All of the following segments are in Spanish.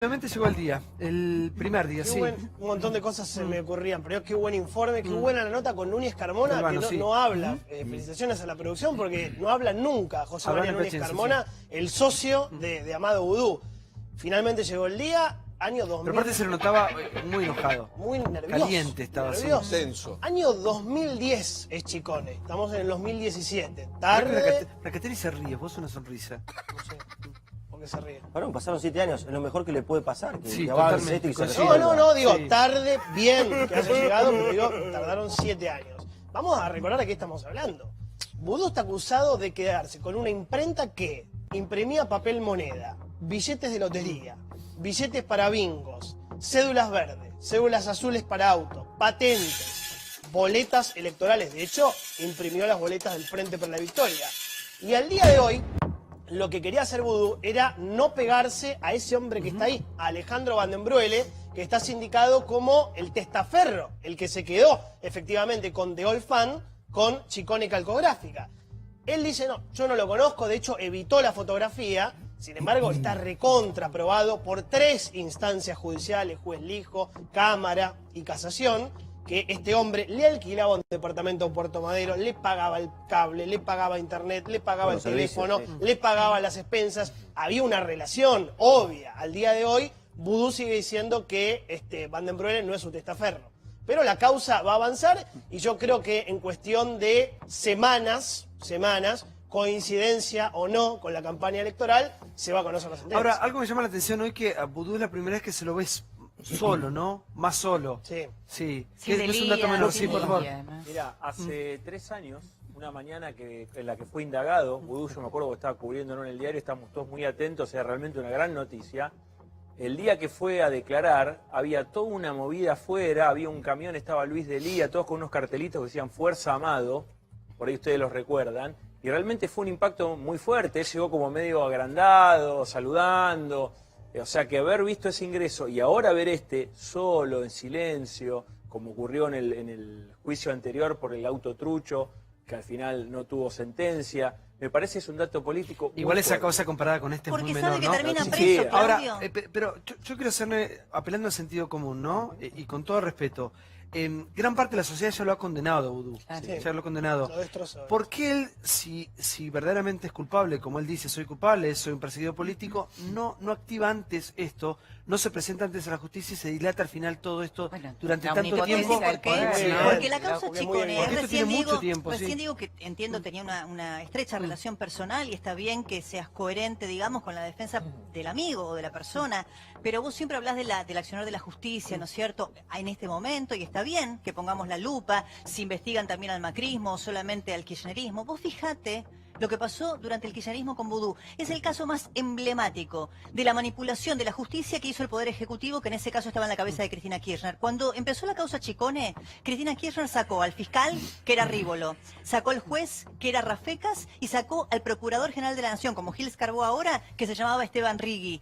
Finalmente llegó el día, el primer día, sí. Un montón de cosas se me ocurrían, pero qué buen informe, qué buena la nota con Núñez Carmona, Urbano, que no, sí. no habla. Felicitaciones a la producción porque no habla nunca José Hablan María en Núñez Pachense, Carmona, el socio de Amado Vudú. Finalmente llegó el día, año 2000. Pero aparte se lo notaba muy enojado. Muy nervioso. Caliente estaba, nervioso. Tenso. Año 2010 es Chicone, estamos en el 2017. Tarde. Racateri se ríe, vos una sonrisa. No sé, ¿por qué se ríe? Bueno, pasaron 7 años, es lo mejor que le puede pasar. Que, Sí, que avance totalmente, esto y se coincido. resuelva. Digo, Sí. tarde, bien que haya llegado, pero digo, tardaron 7 años. Vamos a recordar a qué estamos hablando. Vudú está acusado de quedarse con una imprenta que imprimía papel moneda, billetes de lotería, billetes para bingos, cédulas verdes, cédulas azules para autos, patentes, boletas electorales. De hecho, imprimió las boletas del Frente por la Victoria. Y al día de hoy, lo que quería hacer Vudú era no pegarse a ese hombre que está ahí, a Alejandro Van den Bruele, que está sindicado como el testaferro, el que se quedó efectivamente con The Old Fan, con Chicone Calcográfica. Él dice, no, yo no lo conozco, de hecho evitó la fotografía, sin embargo está recontraprobado por 3 instancias judiciales, juez Lijo, Cámara y Casación, que este hombre le alquilaba un departamento en Puerto Madero, le pagaba el cable, le pagaba internet, le pagaba el teléfono, le pagaba las expensas. Había una relación obvia. Al día de hoy, Vudú sigue diciendo que Van den Bruele no es un testaferro. Pero la causa va a avanzar y yo creo que en cuestión de semanas, coincidencia o no con la campaña electoral, se va a conocer la sentencia. Ahora, algo me llama la atención hoy que a Vudú es la primera vez que se lo ves solo, ¿no? Más solo. Sí. Sí. Sin Que es un dato Delía, menor, sin sí, por favor. Delía, además. Mira, hace 3 años, una mañana en la que fue indagado, Vudú, yo me acuerdo que estaba cubriéndolo en el diario, estábamos todos muy atentos, era realmente una gran noticia. El día que fue a declarar, había toda una movida afuera, había un camión, estaba Luis Delía, todos con unos cartelitos que decían Fuerza Amado, por ahí ustedes los recuerdan, y realmente fue un impacto muy fuerte, él llegó como medio agrandado, saludando, o sea que haber visto ese ingreso y ahora ver solo, en silencio, como ocurrió en el juicio anterior por el auto trucho, que al final no tuvo sentencia, me parece que es un dato político muy Igual esa fuerte. cosa comparada con este es Porque muy sabe menor, que ¿no? termina Sí, preso, sí. Ahora, Claudio. pero yo quiero hacerle, apelando al sentido común, ¿no? Y con todo respeto, gran parte de la sociedad ya lo ha condenado a Vudú. Claro. Sí. Ya lo ha condenado. Lo destrozó. ¿Por qué él, si verdaderamente es culpable, como él dice, soy culpable, soy un perseguido político, no activa antes esto, no se presenta antes a la justicia y se dilata al final todo esto Bueno, durante la tanto omnipotencia tiempo? del poder. Sí, Porque Porque la causa muy Chicone, bien. Porque esto tiene mucho tiempo, recién sí. digo que entiendo tenía una estrecha relación personal y está bien que seas coherente, digamos, con la defensa del amigo o de la persona, pero vos siempre hablas del accionar de la justicia, ¿no es cierto?, en este momento, y está bien que pongamos la lupa, si investigan también al macrismo o solamente al kirchnerismo. Vos fijate lo que pasó durante el kirchnerismo con Vudú. Es el caso más emblemático de la manipulación de la justicia que hizo el Poder Ejecutivo, que en ese caso estaba en la cabeza de Cristina Kirchner. Cuando empezó la causa Chicone, Cristina Kirchner sacó al fiscal, que era Rívolo, sacó al juez, que era Rafecas, y sacó al Procurador General de la Nación, como Gil Carbó ahora, que se llamaba Esteban Rigui.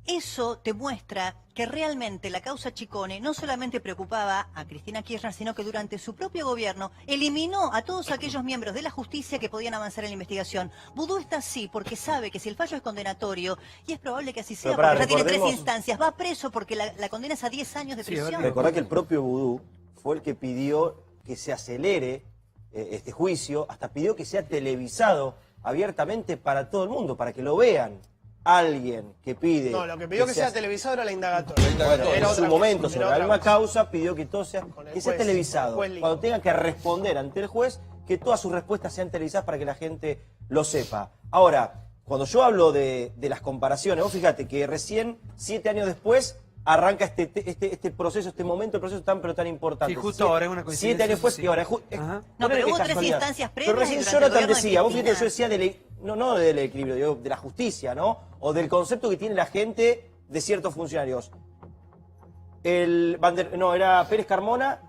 Eso te muestra que realmente la causa Chicone no solamente preocupaba a Cristina Kirchner, sino que durante su propio gobierno eliminó a todos aquellos miembros de la justicia que podían avanzar en la investigación. Vudú está así porque sabe que si el fallo es condenatorio, y es probable que así sea, Pero porque ya tiene 3 recordemos- instancias, va preso porque la condena es a 10 años de Sí, a ver, prisión. Recordá que el propio Vudú fue el que pidió que se acelere este juicio, hasta pidió que sea televisado abiertamente para todo el mundo, para que lo vean. Alguien que pide... No, lo que pidió que sea televisado era la indagatoria. Bueno, Era en otra su cosa, momento, era sobre la otra misma cosa. causa, pidió que todo sea, Con el que sea juez, televisado. con el juez Cuando Ligo. tenga que responder ante el juez, que todas sus respuestas sean televisadas para que la gente lo sepa. Ahora, cuando yo hablo de las comparaciones, vos fíjate que recién, 7 años después, arranca este proceso, este momento, el proceso tan pero tan importante. Sí, justo ahora es una coincidencia, 7 años después, eso sí. y ahora Ajá. No, pero es hubo 3 casualidad. instancias Pero previas recién y durante el Jonathan gobierno de decía, vos fíjate, yo Cristina. decía no del equilibrio, digo, de la justicia, ¿no? O del concepto que tiene la gente de ciertos funcionarios. Era Pérez Carmona,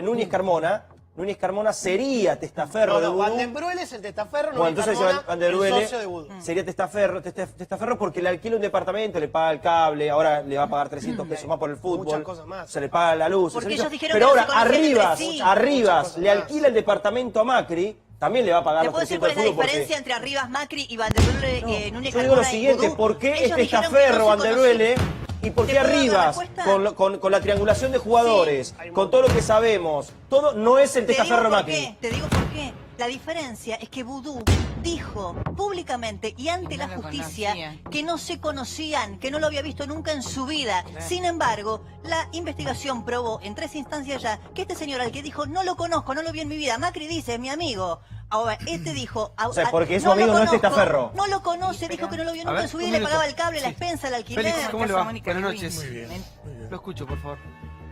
Núñez Carmona. Núñez Carmona sería testaferro de No, Vudú. Van den Bruele es el testaferro, Bueno, Núñez entonces Carmona, Van den el Bruele socio de Vudú. sería testaferro porque le alquila un departamento, le paga el cable, ahora le va a pagar 300 pesos más por el fútbol. Muchas cosas más. Se le paga la luz. Porque el servicio. ellos dijeron Pero que no ahora se conocían entre Arribas sí. Arribas Muchas le cosas alquila el departamento a Macri también le va a pagar ¿Te los puedo decir 300 cuál es del la fútbol porque... diferencia entre Arribas Macri y Vanderbilt, Núñez Yo digo lo Carmona y siguiente, Vudú? ¿por qué Ellos este dijeron que Testaferro, no se Vanderbilt, y por ¿Te qué puedo dar la Arribas, respuesta? con la triangulación de jugadores, con todo lo que sabemos, todo no es el Te digo Testaferro por Macri? qué, te digo por qué. La diferencia es que Vudú dijo públicamente y ante la justicia que no se conocían, que no lo había visto nunca en su vida. Sin embargo, la investigación probó en 3 instancias ya que este señor al que dijo no lo conozco, no lo vi en mi vida, Macri dice, es mi amigo. Ahora, este dijo... O sea, porque es su lo amigo, no es conozco, Testaferro. No lo conoce, dijo que no lo vio nunca ver, en su un vida y le minuto. pagaba el cable, la Sí. expensa, el alquiler. Félix, ¿cómo le va? Mónica Buenas Ruiz. noches. Muy bien. Lo escucho, por favor.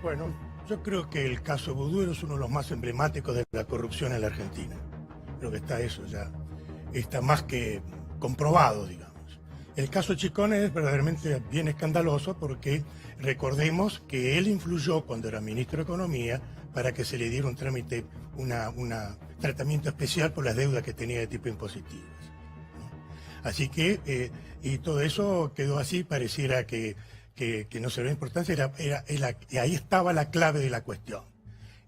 Bueno, yo creo que el caso Vudú es uno de los más emblemáticos de la corrupción en la Argentina. Creo que está eso ya, está más que comprobado, digamos. El caso Chicone es verdaderamente bien escandaloso porque recordemos que él influyó cuando era ministro de Economía para que se le diera un trámite, un tratamiento especial por las deudas que tenía de tipo impositivas, ¿no? Así que, y todo eso quedó así, pareciera que no se le da importancia, y ahí estaba la clave de la cuestión.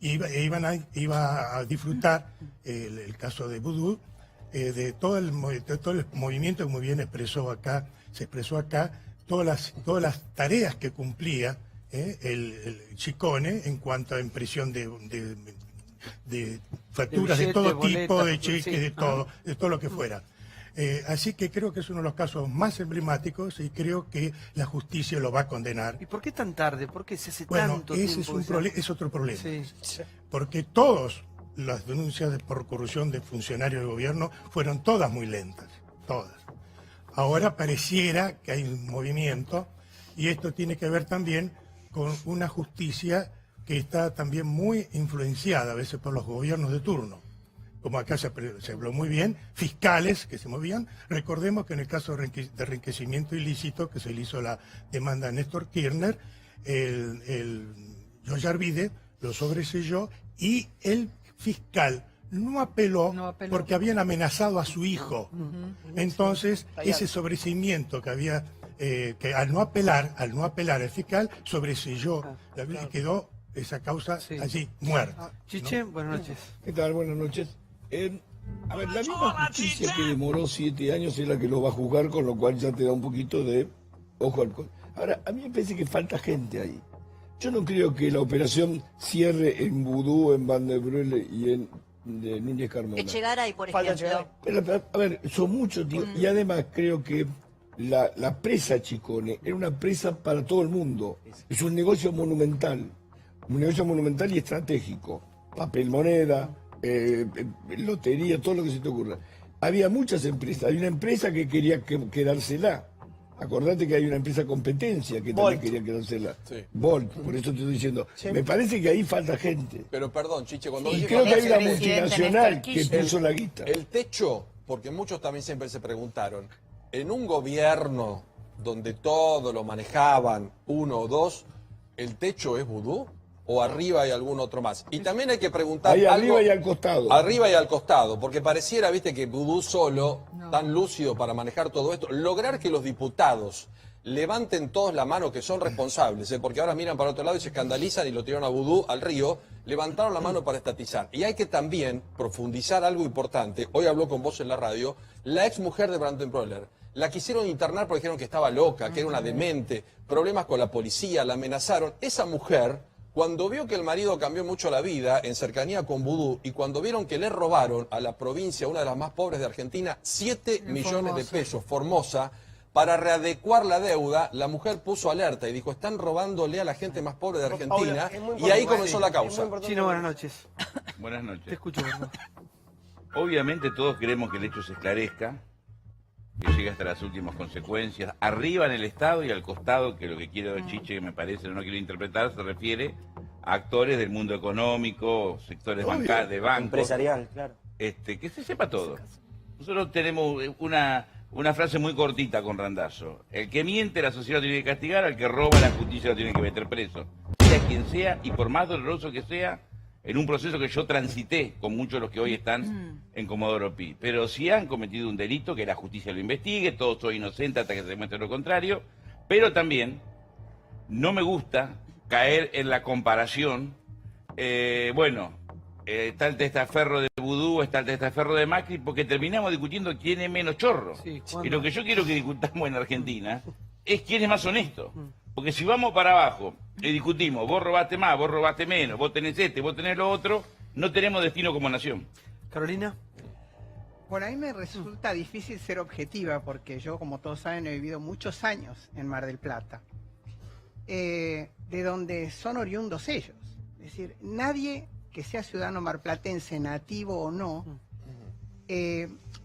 Iba a disfrutar el caso de Vudú de todo el movimiento que muy bien se expresó acá, todas las tareas que cumplía el Chicone en cuanto a impresión de facturas de todo tipo, de cheques, de todo lo que fuera. Así que creo que es uno de los casos más emblemáticos y creo que la justicia lo va a condenar. ¿Y por qué tan tarde? ¿Por qué se hace Bueno, tanto ese tiempo? es otro problema. Sí. Porque todas las denuncias por corrupción de funcionarios del gobierno fueron todas muy lentas, todas. Ahora pareciera que hay un movimiento y esto tiene que ver también con una justicia que está también muy influenciada a veces por los gobiernos de turno. Como acá se habló muy bien, fiscales que se movían. Recordemos que en el caso de enriquecimiento ilícito, que se le hizo la demanda a Néstor Kirchner, Joe Arvide lo sobreselló y el fiscal no apeló porque habían amenazado a su hijo. Entonces, ese sobreseimiento que había, que al no apelar al fiscal, sobreselló y quedó esa causa allí muerta. Chiche, ¿no? buenas noches. ¿Qué tal? Buenas noches. A ver, la misma justicia que demoró 7 años es la que lo va a juzgar, con lo cual ya te da un poquito de ojo al... Ahora, a mí me parece que falta gente ahí. Yo no creo que la operación cierre en Vudú, en Vanderbilt y en Núñez Carmona. Echegaray, por Falta ejemplo. Echegaray. A ver, son muchos, tío, y además creo que la presa Chicone era una presa para todo el mundo. Es un negocio monumental y estratégico. Papel moneda, lotería, todo lo que se te ocurra. Había muchas empresas, había una empresa que quería quedársela. Acordate que hay una empresa competencia que también Volt. quería quedársela. Sí. Volt, por eso te estoy diciendo. Sí. Me parece que ahí falta gente. Pero perdón, Chiche, cuando Y decís creo que hay una falta gente, multinacional que puso la guita. el techo, porque muchos también siempre se preguntaron, en un gobierno donde todo lo manejaban uno o dos, ¿el techo es Vudú? ¿O arriba hay algún otro más? Y también hay que preguntar Ahí algo, arriba y al costado. Arriba y al costado, porque pareciera, viste, que Vudú solo, tan lúcido para manejar todo esto, lograr que los diputados levanten todos la mano que son responsables, porque ahora miran para otro lado y se escandalizan y lo tiraron a Vudú, al río, levantaron la mano para estatizar. Y hay que también profundizar algo importante, hoy habló con vos en la radio, la ex mujer de Brandon Broller. La quisieron internar porque dijeron que estaba loca, que era una demente, problemas con la policía, la amenazaron. Esa mujer, cuando vio que el marido cambió mucho la vida en cercanía con Vudú y cuando vieron que le robaron a la provincia, una de las más pobres de Argentina, 7 millones de pesos, Formosa, para readecuar la deuda, la mujer puso alerta y dijo, están robándole a la gente más pobre de Argentina, Paula, es muy y ahí importante, comenzó la es muy causa. importante. Chino, buenas noches. Buenas Te noches. escucho, por favor. Obviamente todos queremos que el hecho se esclarezca, que llegue hasta las últimas consecuencias. Arriba en el Estado y al costado, que lo que quiero Chiche, que me parece, no quiero interpretar, se refiere a actores del mundo económico, sectores de bancos. Empresarial, claro. Que se sepa todo. Nosotros tenemos una frase muy cortita con Randazzo. El que miente la sociedad lo tiene que castigar, al que roba la justicia lo tiene que meter preso. Sea quien sea, y por más doloroso que sea, en un proceso que yo transité con muchos de los que hoy están en Comodoro Pi. Pero si han cometido un delito, que la justicia lo investigue, todos soy inocente hasta que se demuestre lo contrario, pero también no me gusta caer en la comparación, está el testaferro de Vudú, está el testaferro de Macri, porque terminamos discutiendo quién es menos chorro. Sí, y lo que yo quiero que discutamos en Argentina es quién es más honesto. Porque si vamos para abajo y discutimos, vos robaste más, vos robaste menos, vos tenés vos tenés lo otro, no tenemos destino como nación. Carolina. Por ahí me resulta difícil ser objetiva porque yo, como todos saben, he vivido muchos años en Mar del Plata, de donde son oriundos ellos. Es decir, nadie que sea ciudadano marplatense, nativo o no,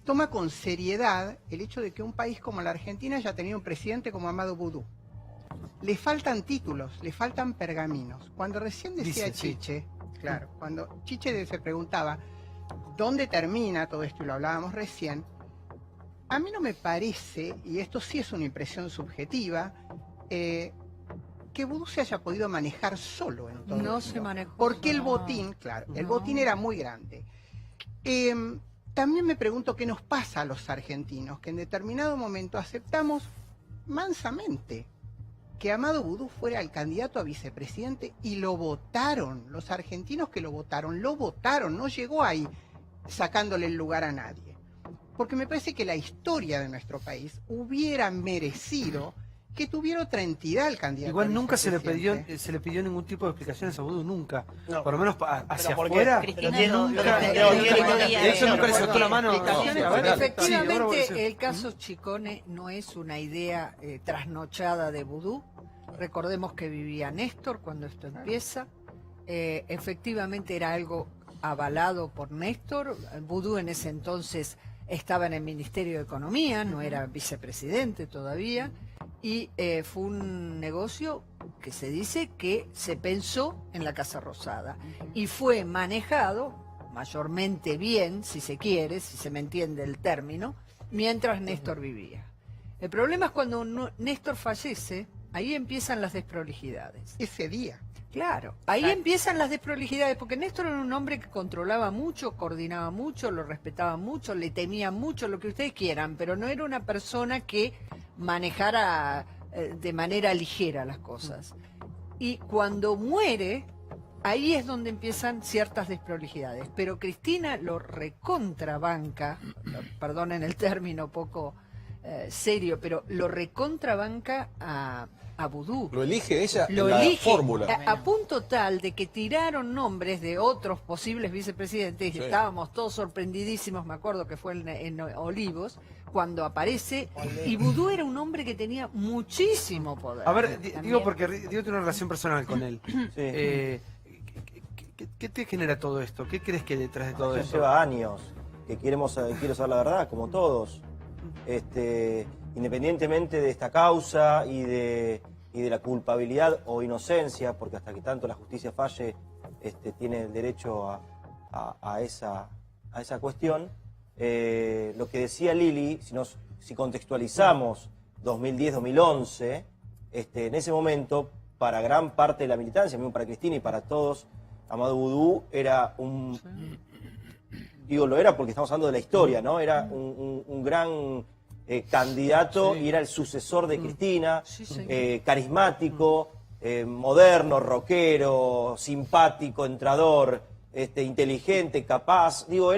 toma con seriedad el hecho de que un país como la Argentina haya tenido un presidente como Amado Vudú. Le faltan títulos, le faltan pergaminos. Cuando recién decía Chiche, claro, cuando Chiche se preguntaba ¿dónde termina todo esto? Y lo hablábamos recién. A mí no me parece, y esto sí es una impresión subjetiva, que Vudú se haya podido manejar solo en todo No esto. se manejó. Porque el botín, claro, el botín era muy grande. También me pregunto qué nos pasa a los argentinos, que en determinado momento aceptamos mansamente que Amado Vudú fuera el candidato a vicepresidente y lo votaron. Los argentinos que lo votaron, no llegó ahí sacándole el lugar a nadie. Porque me parece que la historia de nuestro país hubiera merecido que tuviera otra entidad el candidato. Igual a nunca se le vicepresidente. pidió ningún tipo de explicaciones a Vudú, nunca. No. Por lo menos hacia ¿por qué? afuera. Cristina Pero lo- nunca- lo- pero lo- tiene- lo- De hecho, nunca le soltó la mano. Explicaciones A ver, porque sí, ahora voy a Efectivamente, decir. el caso Chicone no es una idea trasnochada de Vudú. Recordemos que vivía Néstor cuando esto empieza. Efectivamente era algo avalado por Néstor. Vudú en ese entonces estaba en el Ministerio de Economía, no era vicepresidente todavía. Y fue un negocio que se dice que se pensó en la Casa Rosada. Y fue manejado mayormente bien, si se quiere, si se me entiende el término, mientras Néstor vivía. El problema es cuando Néstor fallece, ahí empiezan las desprolijidades. Ese día. Claro, ahí empiezan las desprolijidades, porque Néstor era un hombre que controlaba mucho, coordinaba mucho, lo respetaba mucho, le temía mucho, lo que ustedes quieran, pero no era una persona que manejara de manera ligera las cosas. Y cuando muere, ahí es donde empiezan ciertas desprolijidades. Pero Cristina lo recontrabanca, perdonen el término poco serio, pero lo recontrabanca a Vudú. Lo elige ella Lo en la elige fórmula. a punto tal de que tiraron nombres de otros posibles vicepresidentes y Sí. estábamos todos sorprendidísimos, me acuerdo que fue en Olivos, cuando aparece, y Vudú era un hombre que tenía muchísimo poder. A ver, También. digo porque Diego tiene una relación personal con él. Sí. ¿Qué te genera todo esto? ¿Qué crees que hay detrás de todo Ya esto? lleva años que quiero saber la verdad, como todos. Independientemente de esta causa y de la culpabilidad o inocencia, porque hasta que tanto la justicia falle, tiene el derecho a esa cuestión. Lo que decía Lili, si contextualizamos 2010-2011, en ese momento, para gran parte de la militancia, mismo para Cristina y para todos, Amado Vudú era un... Digo, lo era porque estamos hablando de la historia, ¿no? Era un gran candidato y era el sucesor de Cristina, carismático, moderno, rockero, simpático, entrador, inteligente, capaz. Digo,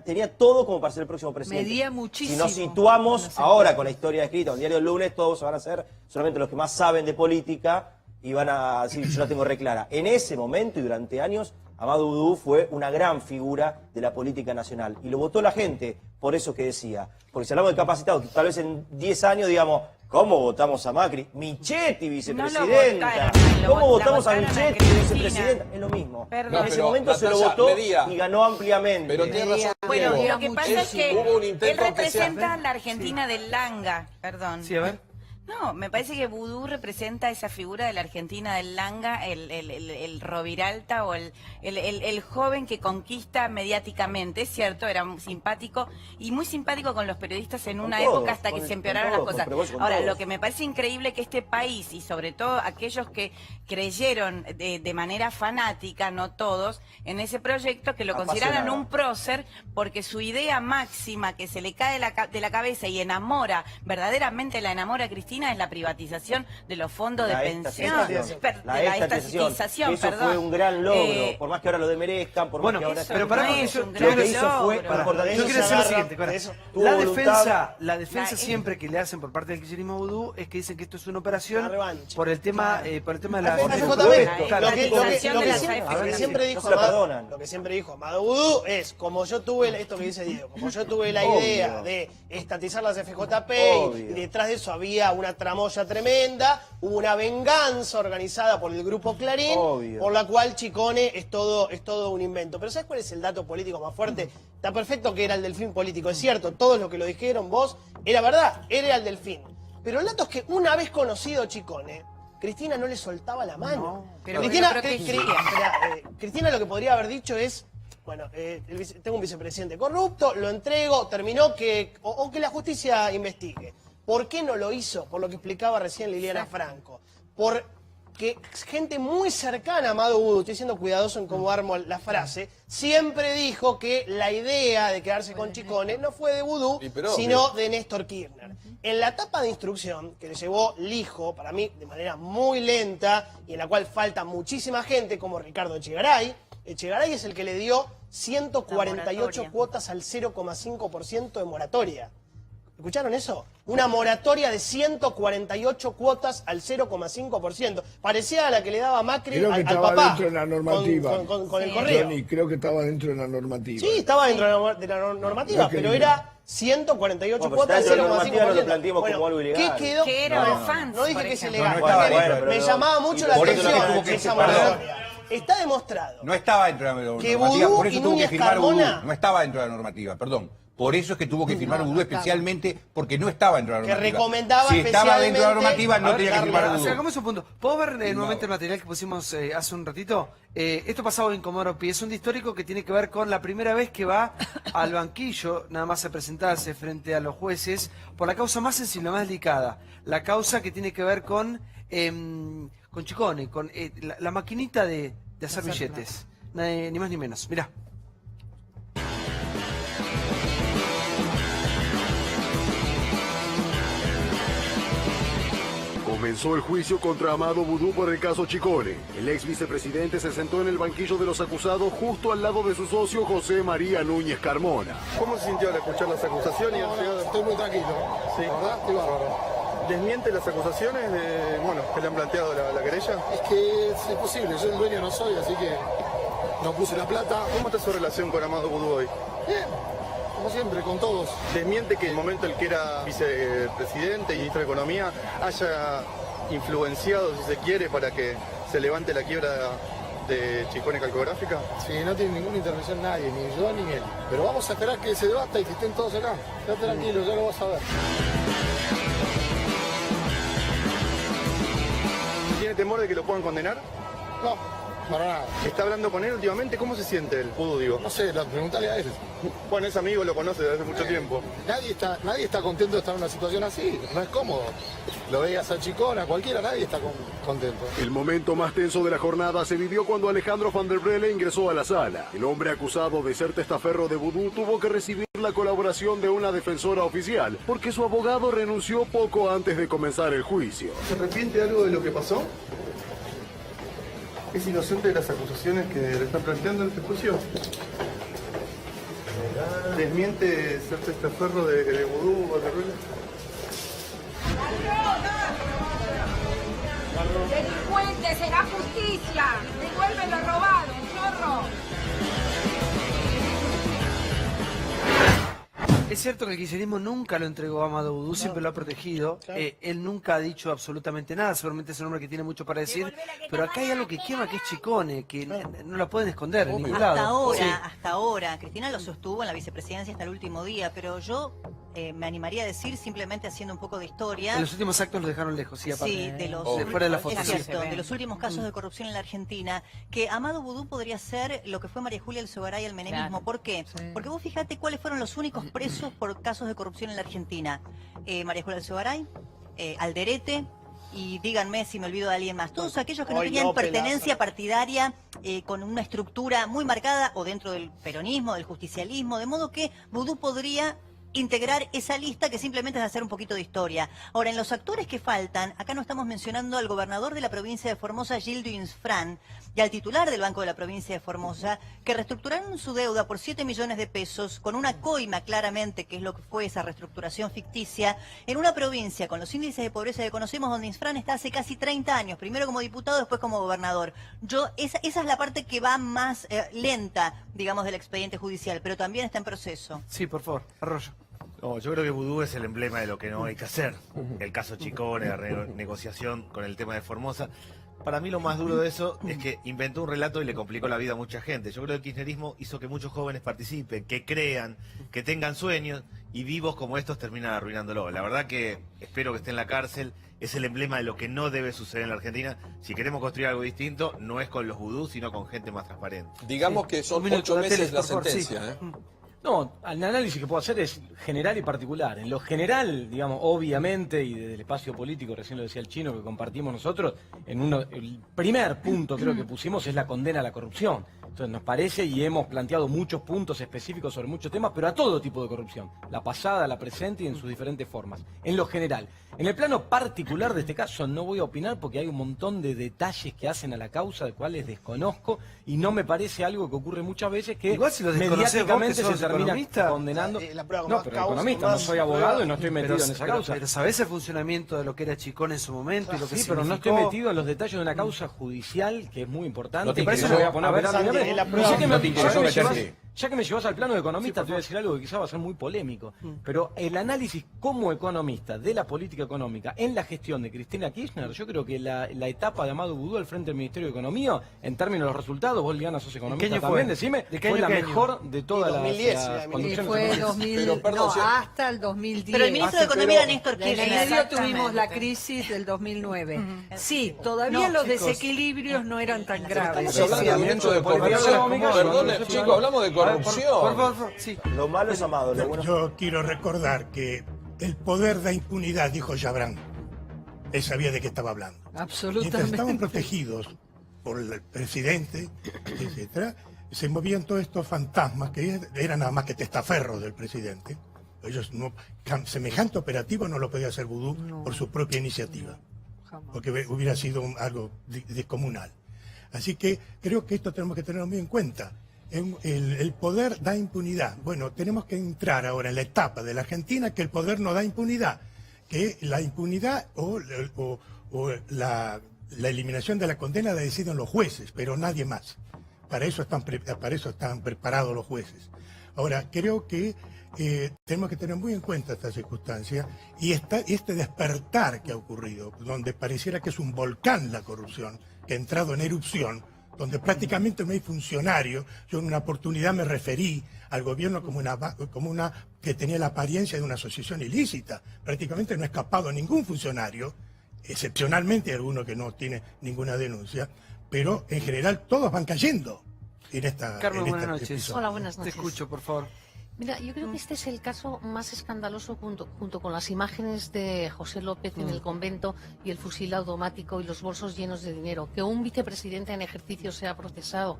tenía todo como para ser el próximo presidente. Medía muchísimo. Si nos situamos ahora con la historia escrita, un diario del lunes, todos van a ser solamente los que más saben de política y van a decir, yo la tengo re clara. En ese momento y durante años, Amado Vudú fue una gran figura de la política nacional. Y lo votó la gente, por eso que decía. Porque si hablamos de capacitados, tal vez en 10 años digamos, ¿cómo votamos a Macri? Michetti, vicepresidenta. ¿Cómo votamos a Michetti, vicepresidenta? Es lo mismo. Perdón. En ese pero, momento se lo Natalia, votó medía. y ganó ampliamente. Pero tiene razón. Bueno, Diego. lo que pasa es que Hubo un él intento que representa la Argentina del Langa, perdón. Sí, a ver. No, me parece que Vudú representa esa figura de la Argentina del Langa, el Roviralta o el joven que conquista mediáticamente, es cierto, era muy simpático y muy simpático con los periodistas en una todos, época hasta que con- se empeoraron con las todos, cosas. pero vos con Ahora, todos. lo que me parece increíble que este país y sobre todo aquellos que creyeron de manera fanática, no todos, en ese proyecto, que lo consideraran Apasionada. un prócer porque su idea máxima que se le cae de la cabeza y enamora, verdaderamente la enamora a Cristina, Argentina es la privatización de los fondos de La pensión, estatización. de la estatización, Eso perdón. fue un gran logro, por más que ahora lo demerezcan, por Bueno, más que ahora... pero pará, no porque es yo un lo gran que hizo fue logro. importante. Yo quiero decir lo siguiente, Cora. tuvo La voluntad. defensa siempre que le hacen por parte del kirchnerismo vudú es que dicen que esto es una operación Una revancha. por el tema de la La FJP. Claro. Lo que siempre dijo No se lo perdonan. lo que siempre dijo Amado Vudú es, como yo tuve, esto que dice Diego, como yo tuve la idea de estatizar las FJP y detrás de eso había una tramoya tremenda, hubo una venganza organizada por el grupo Clarín, por la cual Chicone es todo un invento. Pero ¿sabes cuál es el dato político más fuerte? Está perfecto que era el delfín político, es cierto, todos los que lo dijeron vos, era verdad, era el delfín. Pero el dato es que una vez conocido Chicone, Cristina no le soltaba la mano. pero Cristina, lo protegía. Cristina lo que podría haber dicho es, bueno, tengo un vicepresidente corrupto, lo entrego, terminó o que la justicia investigue. ¿Por qué no lo hizo? Por lo que explicaba recién Liliana Franco. Porque gente muy cercana a Amado Vudú, estoy siendo cuidadoso en cómo armo la frase, siempre dijo que la idea de quedarse con Chicone no fue de Vudú, sino de Néstor Kirchner. En la etapa de instrucción, que le llevó Lijo, para mí, de manera muy lenta, y en la cual falta muchísima gente, como Ricardo Echegaray, Echegaray es el que le dio 148 cuotas al 0,5% de moratoria. ¿Escucharon eso? Una moratoria de 148 cuotas al 0,5%. Parecía a la que le daba Macri Creo que al estaba papá dentro de la normativa. con el correo. Johnny, creo que estaba dentro de la normativa. Sí, estaba dentro de la normativa, pero era 148 cuotas al 0,5%. ¿Qué quedó? Que era de fans, No dije por que es ejemplo. ilegal. Me llamaba mucho la por eso atención tuvo que esa separar. moratoria. Está demostrado. No estaba dentro de la normativa, Que Vudú por eso y tuvo que Núñez firmar Vudú. Carmona- No estaba dentro de la normativa, perdón. Por eso es que tuvo que firmar Vudú especialmente porque no estaba dentro de la Que normativa. recomendaba Si estaba dentro de la especialmente- normativa no tenía que firmar O Vudú. sea, hagamos un punto. ¿Puedo ver nuevamente el material que pusimos hace un ratito? Esto pasaba en Comodoro Pi. Es un histórico que tiene que ver con la primera vez que va al banquillo, nada más a presentarse frente a los jueces, por la causa más sensible, más delicada. La causa que tiene que ver con Chicone, con la maquinita de hacer billetes. Ni más ni menos. Mirá. Comenzó el juicio contra Amado Vudú por el caso Chicone. El ex vicepresidente se sentó en el banquillo de los acusados justo al lado de su socio José María Núñez Carmona. ¿Cómo se sintió al escuchar las acusaciones? Estoy muy tranquilo, Sí. la verdad, estoy bárbaro. ¿Desmiente las acusaciones que le han planteado la querella? Es que es imposible, yo el dueño no soy, así que no puse la plata. ¿Cómo está su relación con Amado Vudú hoy? Bien, como siempre, con todos. ¿Desmiente que en el momento en el que era vicepresidente y ministro de Economía haya influenciado, si se quiere, para que se levante la quiebra de Chicone Calcográfica? Sí, no tiene ninguna intervención nadie, ni yo ni él. Pero vamos a esperar que se debata y que estén todos acá. Quédate tranquilo, ya lo vas a ver. ¿Tiene temor de que lo puedan condenar? No, para nada. ¿Está hablando con él últimamente? ¿Cómo se siente el Vudú, digo? No sé, preguntale a él. Bueno, es amigo, lo conoce desde hace mucho tiempo. Nadie está contento de estar en una situación así, no es cómodo. Lo veías a Chicón, a cualquiera, nadie está contento. El momento más tenso de la jornada se vivió cuando Alejandro Van der Brelle ingresó a la sala. El hombre acusado de ser testaferro de Vudú tuvo que recibir la colaboración de una defensora oficial, porque su abogado renunció poco antes de comenzar el juicio. ¿Se arrepiente de algo de lo que pasó? ¿Es inocente de las acusaciones que le están planteando en este juicio? ¿Desmiente ser testaferro de Vudú, Van der Brelle? Delincuente, será justicia. Devuelve lo robado, chorro. Es cierto que el kirchnerismo nunca lo entregó a Amado Vudú, siempre lo ha protegido. Él nunca ha dicho absolutamente nada, seguramente es un hombre que tiene mucho para decir. Pero acá hay algo que quema, que es Chicone, que no la pueden esconder en ningún lado. Hasta ahora. Cristina lo sostuvo en la vicepresidencia hasta el último día, pero yo me animaría a decir, simplemente haciendo un poco de historia. En los últimos actos lo dejaron lejos, sí, aparte. Sí, de los, fuera de la foto. es cierto, de los últimos casos de corrupción en la Argentina, que Amado Vudú podría ser lo que fue María Julia Alzogaray al menemismo. Claro. ¿Por qué? Porque vos fíjate cuáles fueron los únicos presos por casos de corrupción en la Argentina. María Julia Alzogaray, Alderete, y díganme si me olvido de alguien más. Todos aquellos que no tenían pertenencia partidaria con una estructura muy marcada o dentro del peronismo, del justicialismo, de modo que Vudú podría integrar esa lista que simplemente es hacer un poquito de historia. Ahora, en los actores que faltan, acá no estamos mencionando al gobernador de la provincia de Formosa, Gildo Insfrán, y al titular del Banco de la provincia de Formosa, que reestructuraron su deuda por 7 millones de pesos, con una coima claramente, que es lo que fue esa reestructuración ficticia, en una provincia con los índices de pobreza que conocemos, donde Insfrán está hace casi 30 años, primero como diputado, después como gobernador. Esa es la parte que va más lenta, digamos, del expediente judicial, pero también está en proceso. Sí, por favor, Arroyo. No, yo creo que Vudú es el emblema de lo que no hay que hacer. El caso Chicone, la renegociación con el tema de Formosa. Para mí lo más duro de eso es que inventó un relato y le complicó la vida a mucha gente. Yo creo que el kirchnerismo hizo que muchos jóvenes participen, que crean, que tengan sueños, y vivos como estos terminan arruinándolo. La verdad que espero que esté en la cárcel. Es el emblema de lo que no debe suceder en la Argentina. Si queremos construir algo distinto, no es con los vudú, sino con gente más transparente. Digamos que son 8 meses la sentencia, ¿eh? No, el análisis que puedo hacer es general y particular. En lo general, digamos, obviamente, y desde el espacio político, recién lo decía el Chino, que compartimos nosotros, el primer punto creo que pusimos es la condena a la corrupción. Entonces nos parece, y hemos planteado muchos puntos específicos sobre muchos temas, pero a todo tipo de corrupción. La pasada, la presente y en sus diferentes formas. En lo general. En el plano particular de este caso no voy a opinar porque hay un montón de detalles que hacen a la causa, de cuales desconozco, y no me parece algo que ocurre muchas veces, que igual si los mediáticamente se termina condenando. No, pero economista, no soy abogado y no estoy metido en esa causa. Pero ¿sabés el funcionamiento de lo que era Chicón en su momento y lo que sí, pero no estoy metido en los detalles de una causa judicial que es muy importante. ¿No te y que interesa? no voy a poner a ver Ya que me llevas al plano de economista, te voy a decir algo que quizás va a ser muy polémico, pero el análisis como economista de la política económica en la gestión de Cristina Kirchner, yo creo que la etapa de Amado Vudú al frente del Ministerio de Economía, en términos de los resultados, vos, Liana, sos economista también, decime, fue la mejor de todas las conducciones. Fue 2000, hasta el 2010. Pero el ministro de Economía era Néstor Kirchner. En el medio tuvimos la crisis del 2009. Sí, todavía los desequilibrios no eran tan graves. Estamos hablando del ministro de Economía. Perdón, chicos, hablamos de corrupción. Por favor, sí. Lo malo es Amado. Lo bueno... Yo quiero recordar que el poder da impunidad, dijo Chabrán. Él sabía de qué estaba hablando. Absolutamente. Mientras estaban protegidos por el presidente, etcétera, se movían todos estos fantasmas que eran nada más que testaferros del presidente. Ellos no, semejante operativo no lo podía hacer Vudú por su propia iniciativa, porque hubiera sido algo descomunal. Así que creo que esto tenemos que tenerlo muy en cuenta. El poder da impunidad. Bueno, tenemos que entrar ahora en la etapa de la Argentina que el poder no da impunidad, que la impunidad o la eliminación de la condena la deciden los jueces, pero nadie más. Para eso están preparados los jueces. Ahora, creo que tenemos que tener muy en cuenta esta circunstancia y este despertar que ha ocurrido, donde pareciera que es un volcán la corrupción, que ha entrado en erupción, donde prácticamente no hay funcionario. Yo en una oportunidad me referí al gobierno como una que tenía la apariencia de una asociación ilícita. Prácticamente no ha escapado ningún funcionario, excepcionalmente alguno que no tiene ninguna denuncia, pero en general todos van cayendo en esta... Carmen, buenas noches. Hola, buenas noches. Te escucho, por favor. Mira, yo creo que este es el caso más escandaloso junto con las imágenes de José López en el convento y el fusil automático y los bolsos llenos de dinero. Que un vicepresidente en ejercicio sea procesado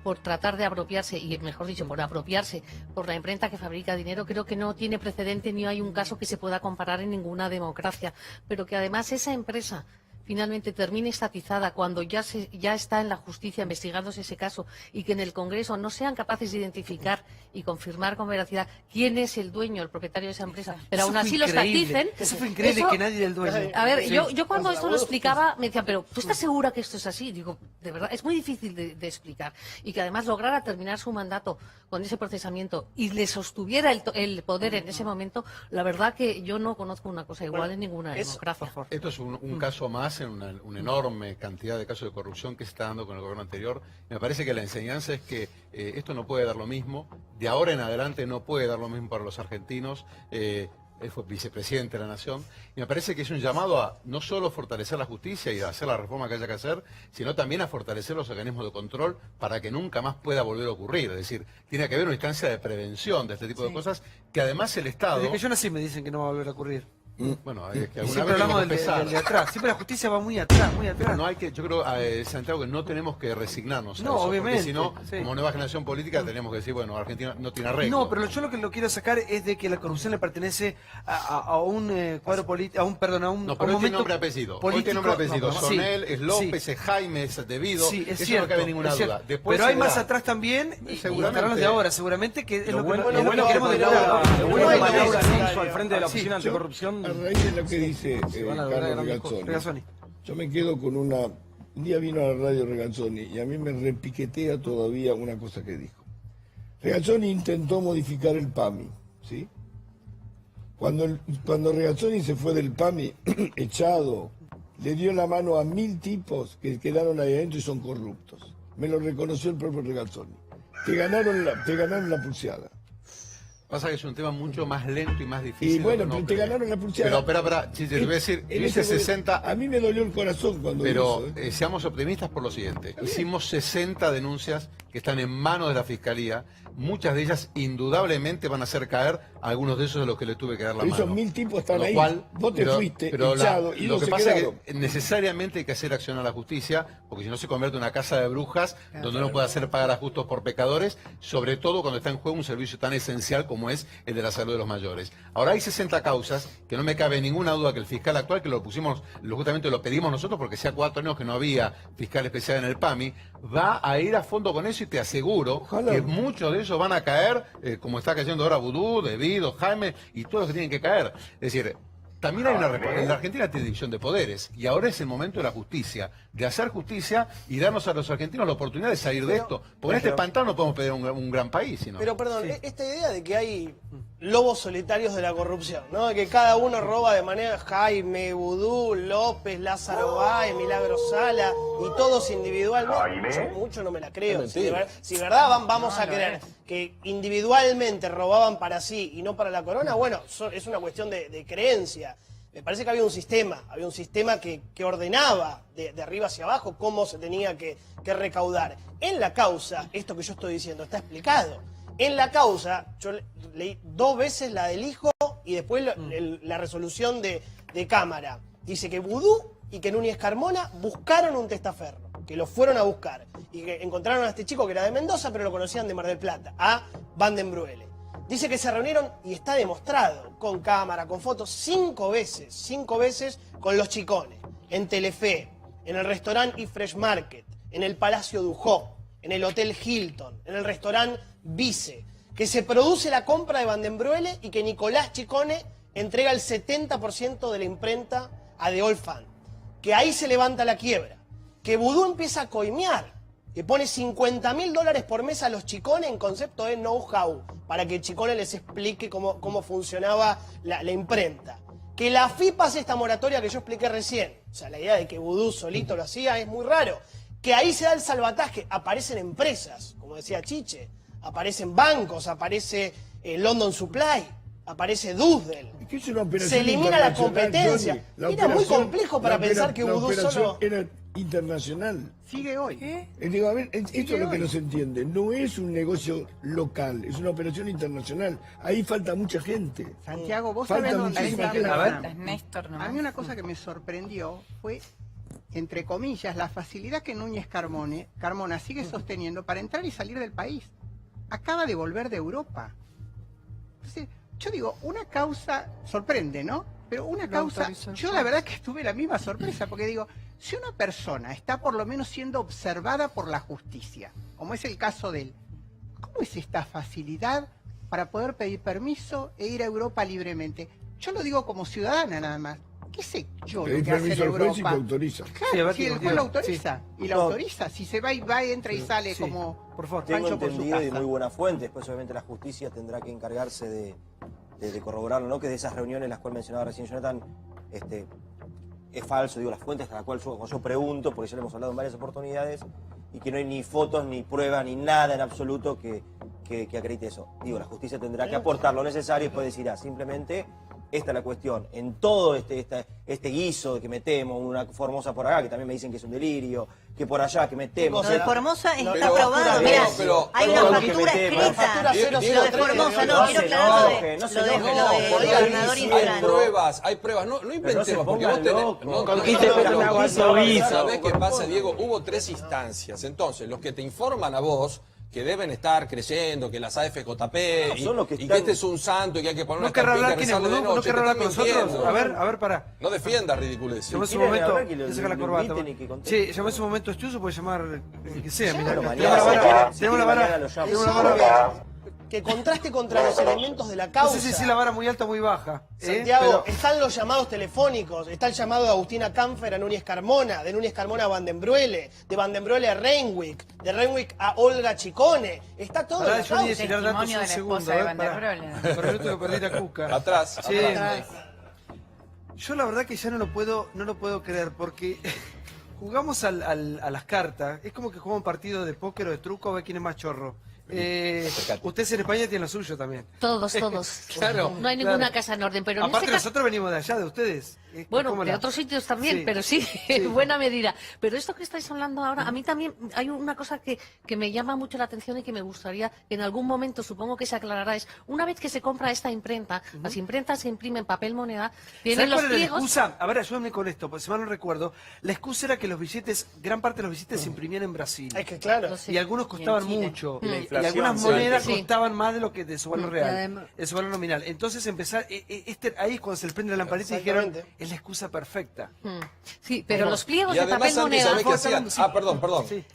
por tratar de apropiarse, y mejor dicho, por apropiarse por la imprenta que fabrica dinero, creo que no tiene precedente ni hay un caso que se pueda comparar en ninguna democracia. Pero que además esa empresa finalmente termine estatizada cuando ya está en la justicia investigándose ese caso y que en el Congreso no sean capaces de identificar y confirmar con veracidad quién es el dueño, el propietario de esa empresa, pero aún así lo estaticen. Eso fue increíble, que nadie era el dueño. A ver, yo cuando esto lo explicaba me decían, pero ¿tú estás segura que esto es así? Digo, de verdad, es muy difícil de explicar. Y que además lograra terminar su mandato con ese procesamiento y le sostuviera el poder en ese momento, la verdad que yo no conozco una cosa igual en ninguna democracia. Esto es un caso más en una enorme cantidad de casos de corrupción que se está dando con el gobierno anterior. Me parece que la enseñanza es que esto no puede dar lo mismo, de ahora en adelante no puede dar lo mismo para los argentinos. Él fue vicepresidente de la Nación, y me parece que es un llamado a no solo fortalecer la justicia y a hacer la reforma que haya que hacer, sino también a fortalecer los organismos de control para que nunca más pueda volver a ocurrir. Es decir, tiene que haber una instancia de prevención de este tipo de cosas, que además el Estado... Desde que yo nací me dicen que no va a volver a ocurrir. Bueno, es que alguna Siempre vez hablamos tenemos que del de atrás. Siempre la justicia va muy atrás, muy atrás. No hay que, yo creo, Santiago, que no tenemos que resignarnos a No, eso, obviamente, porque si no, sí. como nueva generación política, tenemos que decir, bueno, Argentina no tiene arreglo. No, pero yo lo que lo quiero sacar es de que la corrupción le pertenece a un cuadro político, a un No, pero hoy tiene nombre y apellido. Hoy tiene nombre y apellido. Sonel, es López, es Jaime, es Debido. Sí, es eso cierto, no cabe ninguna es duda. cierto. Después Pero hay se más verá. atrás también, y Seguramente. estarán los de ahora, seguramente, que es lo que bueno queremos que de lo bueno Laura. que Laura Alonso al frente de la Sí, Oficina yo, Anticorrupción. a raíz de lo que dice van a lograr Carlos grandes cosas. Regazzoni, yo me quedo con una... Un día vino a la radio Regazzoni y a mí me repiquetea todavía una cosa que dijo. Regazzoni intentó modificar el PAMI, ¿sí? Cuando Regazzoni se fue del PAMI, echado, le dio la mano a 1000 tipos que quedaron ahí adentro y son corruptos. Me lo reconoció el propio Regazzoni. Te ganaron la pulseada. Pasa que es un tema mucho más lento y más difícil. Y bueno, de lo que pero te ganaron la pulseada. Pero espera, Chiche, te voy a decir, En hice ese momento, 60... A mí me dolió el corazón cuando Pero hizo, seamos optimistas por lo siguiente. Hicimos 60 denuncias que están en manos de la Fiscalía. Muchas de ellas indudablemente van a hacer caer a algunos de esos de los que le tuve que dar la Pero mano. esos 1000 tipos están Con lo ahí. cual, Vos te fuiste, pero echado, y lo dos que se pasa quedaron. es que necesariamente hay que hacer acción a la justicia, porque si no se convierte en una casa de brujas donde uno puede hacer pagar a justos por pecadores, sobre todo cuando está en juego un servicio tan esencial como es el de la salud de los mayores. Ahora hay 60 causas, que no me cabe ninguna duda que el fiscal actual, que lo pusimos, justamente lo pedimos nosotros, porque hacía 4 años que no había fiscal especial en el PAMI, va a ir a fondo con eso y te aseguro que muchos de ellos van a caer, como está cayendo ahora Vudú, Debido, Jaime y todos los que tienen que caer. Es decir, también hay en la Argentina tiene división de poderes y ahora es el momento de la justicia, de hacer justicia y darnos a los argentinos la oportunidad de salir de esto. Porque en este pantano no podemos pedir un gran país. Sino. Pero perdón, esta idea de que hay lobos solitarios de la corrupción, ¿no? De que cada uno roba de manera Jaime, Vudú, López, Lázaro Báez, Milagro Sala y todos individualmente. Yo mucho no me la creo. Si de verdad vamos a creer que individualmente robaban para sí y no para la corona, bueno, es una cuestión de creencia. Me parece que había un sistema que ordenaba de arriba hacia abajo cómo se tenía que recaudar. En la causa, esto que yo estoy diciendo está explicado. En la causa, yo leí 2 veces la del hijo y después la resolución de Cámara. Dice que Vudú y que Núñez Carmona buscaron un testaferro, que lo fueron a buscar y que encontraron a este chico que era de Mendoza, pero lo conocían de Mar del Plata, a Van den Bruele. Dice que se reunieron, y está demostrado, con cámara, con fotos, 5 veces con los chicones, en Telefe, en el restaurante y Fresh Market, en el Palacio Dujó, en el Hotel Hilton, en el restaurante Vice, que se produce la compra de Van den Bruele y que Nicolás Chicone entrega el 70% de la imprenta a The Old Fan, que ahí se levanta la quiebra, que Vudú empieza a coimear, que pone $50.000 por mes a los Chicone en concepto de know-how, para que Chicone les explique cómo funcionaba la imprenta. Que la FIP hace esta moratoria que yo expliqué recién. O sea, la idea de que Vudú solito lo hacía es muy raro. Que ahí se da el salvataje. Aparecen empresas, como decía Chiche. Aparecen bancos, aparece London Supply, aparece Dusdel. Se elimina la competencia. Era muy complejo para pensar que Vudú solo... era internacional. Sigue hoy. Digo, a ver, esto es lo que no se entiende. No es un negocio local, es una operación internacional. Ahí falta mucha gente. Santiago, vos Falta sabés dónde muchísima está gente. a mí una cosa que me sorprendió fue, entre comillas, la facilidad que Núñez Carmona sigue sosteniendo para entrar y salir del país. Acaba de volver de Europa. Entonces, yo digo, una causa sorprende, ¿no? Pero una causa, yo la verdad que tuve la misma sorpresa, porque digo, si una persona está por lo menos siendo observada por la justicia, como es el caso de él, ¿cómo es esta facilidad para poder pedir permiso e ir a Europa libremente? Yo lo digo como ciudadana nada más. ¿Qué sé yo lo que hace en Europa? Y te autoriza. Claro, si el juez lo autoriza, Sí. y lo autoriza, si se va y entra y sale como por favor. Tengo Pancho por su entendido y de casa. muy buena fuente, después obviamente la justicia tendrá que encargarse de corroborarlo, ¿no? Que de esas reuniones las cuales mencionaba recién Jonathan, es falso, digo, las fuentes a las cuales yo pregunto, porque ya lo hemos hablado en varias oportunidades, y que no hay ni fotos, ni pruebas, ni nada en absoluto que acredite eso. Digo, la justicia tendrá que aportar lo necesario y después decir, simplemente esta es la cuestión, en todo este guiso que metemos, una Formosa por acá, que también me dicen que es un delirio, que por allá que metemos. Lo de Formosa está Pero- aprobado, pero- mirá, pero- hay pero- una que factura metemos. escrita. La factura Lo de 003, Formosa, no no, se quiero aclarar lo enoje, de no se lo de enoje. gobernador Hay Infran. pruebas, no Pero no se inventemos, porque vos pongan tenés... locos. Conquiste, pero pero guiso. ¿sabés qué pasa, Diego? Hubo 3 instancias. Entonces, los que te informan a vos, que deben estar creyendo que las AFJP No, son los que y que están- este es un santo y que hay que poner ¿No una querrá estampita hablar y quién es rezarle de Vudú? ¿No noche? querrá Te hablar con están nosotros? mintiendo. A ver, pará. No defiendas ridiculeces. Llamó en su ¿Quieren momento, hablar que lo- que saca la lo corbata. inviten y que contesten? Sí, llamó en su momento Estuso, puede llamar el que sea. Mirá, Bueno, tenemos mañana, la si vara, quiere, tenemos la mañana vara, lo llamo. tenemos la vara. Que contraste contra los elementos de la No causa. sé si la vara muy alta o muy baja. Santiago, Pero- están los llamados telefónicos, está el llamado de Agustina Canfer a Núñez Carmona, de Núñez Carmona a Van den Bruele, de Van den Bruele a Renwick, de Renwick a Olga Chicone. Está todo en Pará, la yo ni causa. tirar datos Testimonio un de la segundo. esposa de Van der Pará. Broele. Pero yo tengo que perder a Cuca. Atrás, Sí. atrás. Yo la verdad que ya no lo puedo creer porque jugamos a las cartas. Es como que jugamos un partido de póker o de truco a ver quién es más chorro. Ustedes en España tienen lo suyo también. Todos. Claro. No hay ninguna casa en orden, pero en Aparte este caso... nosotros venimos de allá, de ustedes. Bueno, ¿Cómo de la- otros sitios también, Sí. pero sí, en buena medida. Pero esto que estáis hablando ahora, a mí también hay una cosa que me llama mucho la atención y que me gustaría que en algún momento, supongo que se aclarará, es una vez que se compra esta imprenta, las imprentas se imprimen papel moneda, tienen ¿Sabes los cuál era la pliegos... excusa? A ver, ayúdame con esto, porque si mal no recuerdo. La excusa era que los billetes, gran parte de los billetes se imprimían en Brasil. Es que claro. Y algunos costaban Chile. mucho. Y la Y inflación, algunas sí. monedas Sí. costaban más de lo que de su valor Y real, además- de su valor nominal. Entonces ahí es cuando se les prende la lamparita y dijeron, Exactamente. es la excusa perfecta. Sí, pero los pliegos Y de además, papel Santi, moneda... ¿sabés qué hacían? Ah, perdón.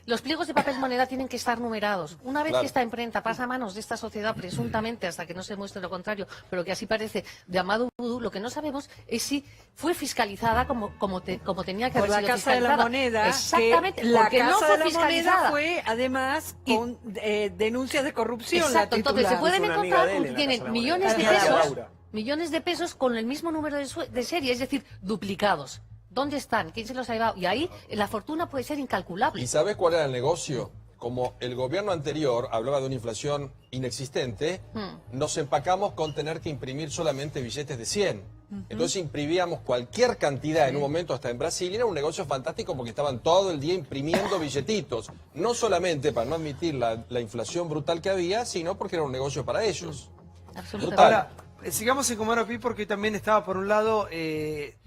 Los pliegos de papel moneda tienen que estar numerados. Una vez Claro. que esta imprenta pasa a manos de esta sociedad, presuntamente, hasta que no se muestre lo contrario, pero que así parece, de Amadou Vudú, lo que no sabemos es si fue fiscalizada como tenía que Por haber la sido Casa de la fiscalizada. Moneda, Exactamente, que la porque no Casa fue de la fiscalizada. Moneda fue, además, con denuncias de corrupción. Exacto, la entonces se titular. pueden Es una amiga encontrar de él con en que la tienen Casa de la millones de Moneda. pesos, Laura. millones de pesos con el mismo número de serie, es decir, duplicados. ¿Dónde están? ¿Quién se los ha llevado? Y ahí la fortuna puede ser incalculable. ¿Y sabés cuál era el negocio? Como el gobierno anterior hablaba de una inflación inexistente, nos empacamos con tener que imprimir solamente billetes de 100. Entonces imprimíamos cualquier cantidad en un momento, hasta en Brasil, y era un negocio fantástico porque estaban todo el día imprimiendo billetitos. No solamente para no admitir la inflación brutal que había, sino porque era un negocio para ellos. Absolutamente. Ahora, sigamos en Comodoro Pi porque también estaba por un lado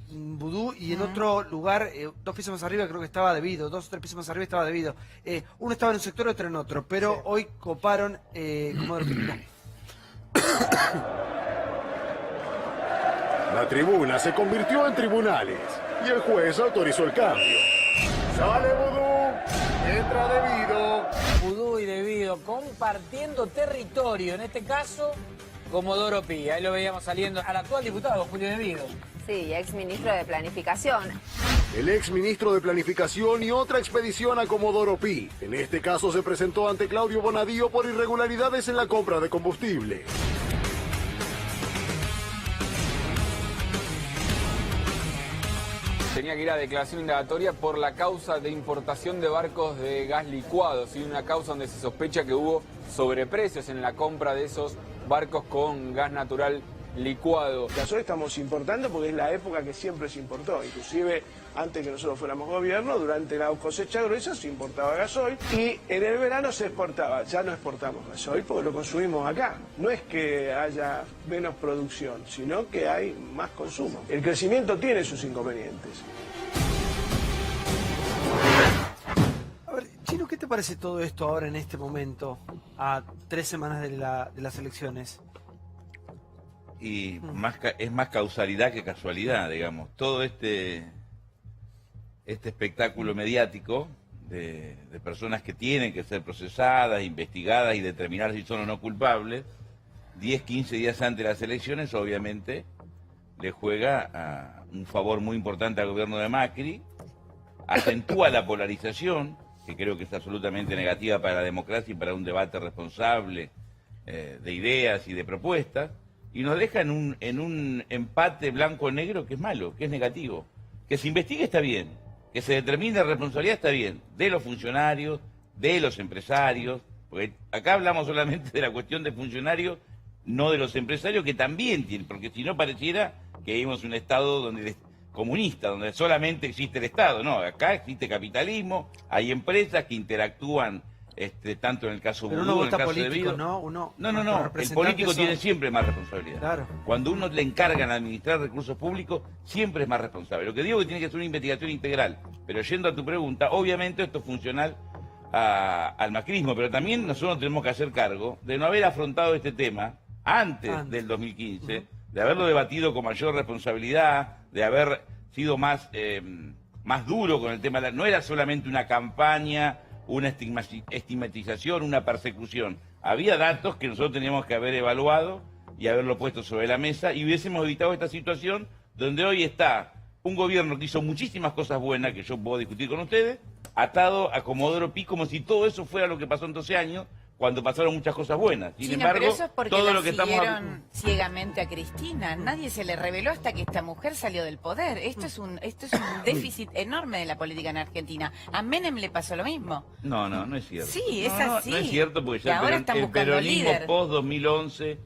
Vudú y en otro lugar, 2 pisos más arriba creo que estaba debido, 2 o 3 pisos más arriba estaba debido. Uno estaba en un sector, otro en otro, pero hoy coparon Comodoro Pi. Mirá. La tribuna se convirtió en tribunales y el juez autorizó el cambio. Sale Vudú, entra debido. Vudú y Debido compartiendo territorio, en este caso Comodoro Pi. Ahí lo veíamos saliendo al actual diputado Julio Debido. Sí, ex ministro de Planificación. El ex ministro de Planificación y otra expedición a Comodoro Pi. En este caso se presentó ante Claudio Bonadío por irregularidades en la compra de combustible. Tenía que ir a declaración indagatoria por la causa de importación de barcos de gas licuado, ¿sí? Una causa donde se sospecha que hubo sobreprecios en la compra de esos barcos con gas natural licuado. Gasoil estamos importando porque es la época que siempre se importó, inclusive antes que nosotros fuéramos gobierno, durante la cosecha gruesa se importaba gasoil y en el verano se exportaba. Ya no exportamos gasoil porque lo consumimos acá. No es que haya menos producción, sino que hay más consumo. El crecimiento tiene sus inconvenientes. A ver, Chino, ¿qué te parece todo esto ahora en este momento, a 3 semanas de las elecciones? Y es más causalidad que casualidad, digamos. Todo este espectáculo mediático de personas que tienen que ser procesadas, investigadas y determinar si son o no culpables, 10, 15 días antes de las elecciones, obviamente, le juega un favor muy importante al gobierno de Macri, acentúa la polarización, que creo que es absolutamente negativa para la democracia y para un debate responsable de ideas y de propuestas, y nos deja en un empate blanco-negro que es malo, que es negativo. Que se investigue está bien, que se determine la responsabilidad está bien, de los funcionarios, de los empresarios, porque acá hablamos solamente de la cuestión de funcionarios, no de los empresarios, que también tienen, porque si no pareciera que vivimos en un Estado donde comunista, donde solamente existe el Estado. No, acá existe capitalismo, hay empresas que interactúan tanto en el caso Pero Vudú, uno en el vota caso de político, Vido. ¿no? Uno, No, los el representantes político son- tiene siempre más responsabilidad. Claro. Cuando uno le encargan a administrar recursos públicos, siempre es más responsable. Lo que digo es que tiene que ser una investigación integral. Pero yendo a tu pregunta, obviamente esto es funcional al macrismo, pero también nosotros tenemos que hacer cargo de no haber afrontado este tema antes del 2015, de haberlo debatido con mayor responsabilidad, de haber sido más duro con el tema. No era solamente una campaña, una estigmatización, una persecución. Había datos que nosotros teníamos que haber evaluado y haberlo puesto sobre la mesa y hubiésemos evitado esta situación donde hoy está un gobierno que hizo muchísimas cosas buenas, que yo puedo discutir con ustedes, atado a Comodoro Pi, como si todo eso fuera lo que pasó en 12 años, cuando pasaron muchas cosas buenas. Sin Chino, embargo, pero eso es porque todo la lo que estamos... siguieron ciegamente a Cristina. Nadie se le reveló hasta que esta mujer salió del poder. Esto es un déficit enorme de la política en Argentina. A Menem le pasó lo mismo. No, no es cierto. Sí, es No, así. No es cierto, porque Y ya ahora están el buscando peronismo líder. post-2011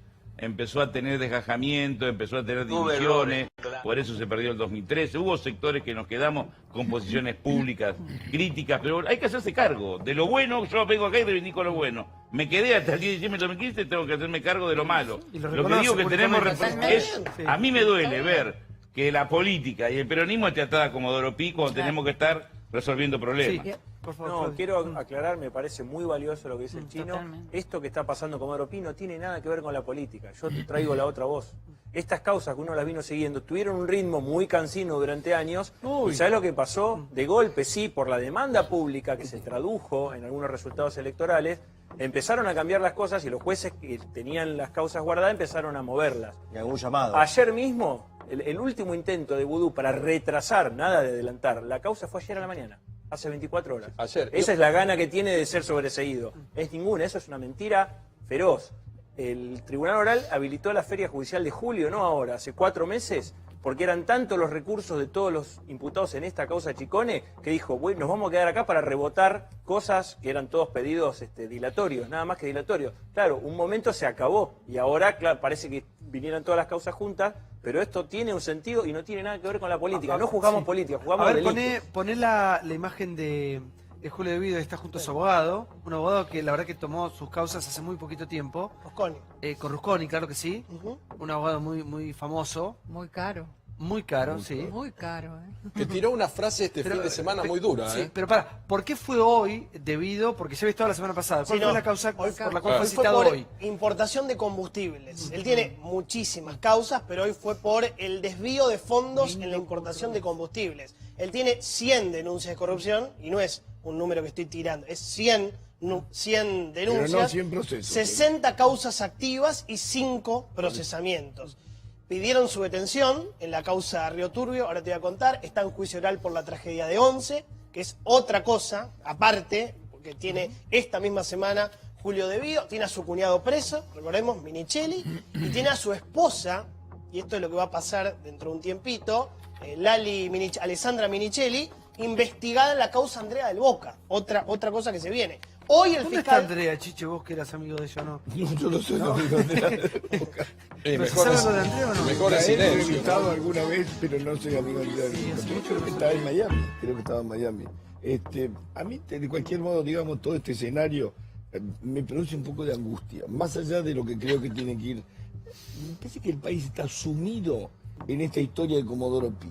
empezó a tener desgajamiento, empezó a tener divisiones, por eso se perdió el 2013. Hubo sectores que nos quedamos con posiciones públicas críticas, pero hay que hacerse cargo de lo bueno. Yo vengo acá y reivindico lo bueno. Me quedé hasta el 10 de diciembre del 2015, tengo que hacerme cargo de lo malo. Y lo Lo que digo que reconoce tenemos públicamente. es, a mí me duele ver que la política y el peronismo esté atada a Comodoro Pi cuando tenemos que estar resolviendo problemas. No, quiero aclarar, me parece muy valioso lo que dice el Chino. Totalmente. Esto que está pasando con Comodoro Pi no tiene nada que ver con la política. Yo te traigo la otra voz. Estas causas que uno las vino siguiendo tuvieron un ritmo muy cansino durante años. ¿Y sabes lo que pasó? De golpe, sí, por la demanda pública que se tradujo en algunos resultados electorales, empezaron a cambiar las cosas y los jueces que tenían las causas guardadas empezaron a moverlas. ¿Y algún llamado? Ayer mismo, el último intento de Vudú para retrasar, nada de adelantar, la causa fue ayer a la mañana. Hace 24 horas. Ayer. Esa es la gana que tiene de ser sobreseído. Es ninguna, eso es una mentira feroz. El Tribunal Oral habilitó la feria judicial de julio, no ahora, hace 4 meses, porque eran tantos los recursos de todos los imputados en esta causa Chicone, que dijo, bueno, nos vamos a quedar acá para rebotar cosas que eran todos pedidos dilatorios, nada más que dilatorios. Claro, un momento se acabó y ahora, claro, parece que vinieran todas las causas juntas, pero esto tiene un sentido y no tiene nada que ver con la política. No juzgamos política, jugamos A ver, delitos. poné la imagen de Julio De Vido, está junto a su abogado, un abogado que la verdad que tomó sus causas hace muy poquito tiempo. Rusconi. Con Rusconi, claro que sí. Un abogado muy famoso. Muy caro. Muy caro, sí. Muy caro, Que tiró una frase fin de semana muy dura, Sí, pero ¿por qué fue hoy debido? Porque ya había estado la semana pasada. ¿Cuál Sí, fue no. la causa por la cual Hoy fue fue citado por hoy? importación de combustibles. Él tiene muchísimas causas, pero hoy fue por el desvío de fondos en la importación de combustibles. Él tiene 100 denuncias de corrupción y no es un número que estoy tirando, es 100 denuncias, Pero no 100 procesos. 60 causas activas y 5 procesamientos. Pidieron su detención en la causa Río Turbio, ahora te voy a contar, está en juicio oral por la tragedia de Once, que es otra cosa, aparte, porque tiene esta misma semana Julio De Vido, tiene a su cuñado preso, recordemos, Minichelli, y tiene a su esposa, y esto es lo que va a pasar dentro de un tiempito, Alessandra Minichelli, investigada en la causa Andrea del Boca, otra cosa que se viene. Hoy el ¿Dónde fiscal... está Andrea, Chiche, vos que eras amigo de ella, no? No, yo no soy amigo de Andrea. ¿Pero se sabe algo de Andrea o no? mejor La es he silencio. entrevistado alguna vez, pero no soy amigo de Andrea. Creo que estaba en Miami. A mí, de cualquier modo, digamos, todo este escenario me produce un poco de angustia. Más allá de lo que creo que tiene que ir... Me parece que el país está sumido en esta historia de Comodoro Pi.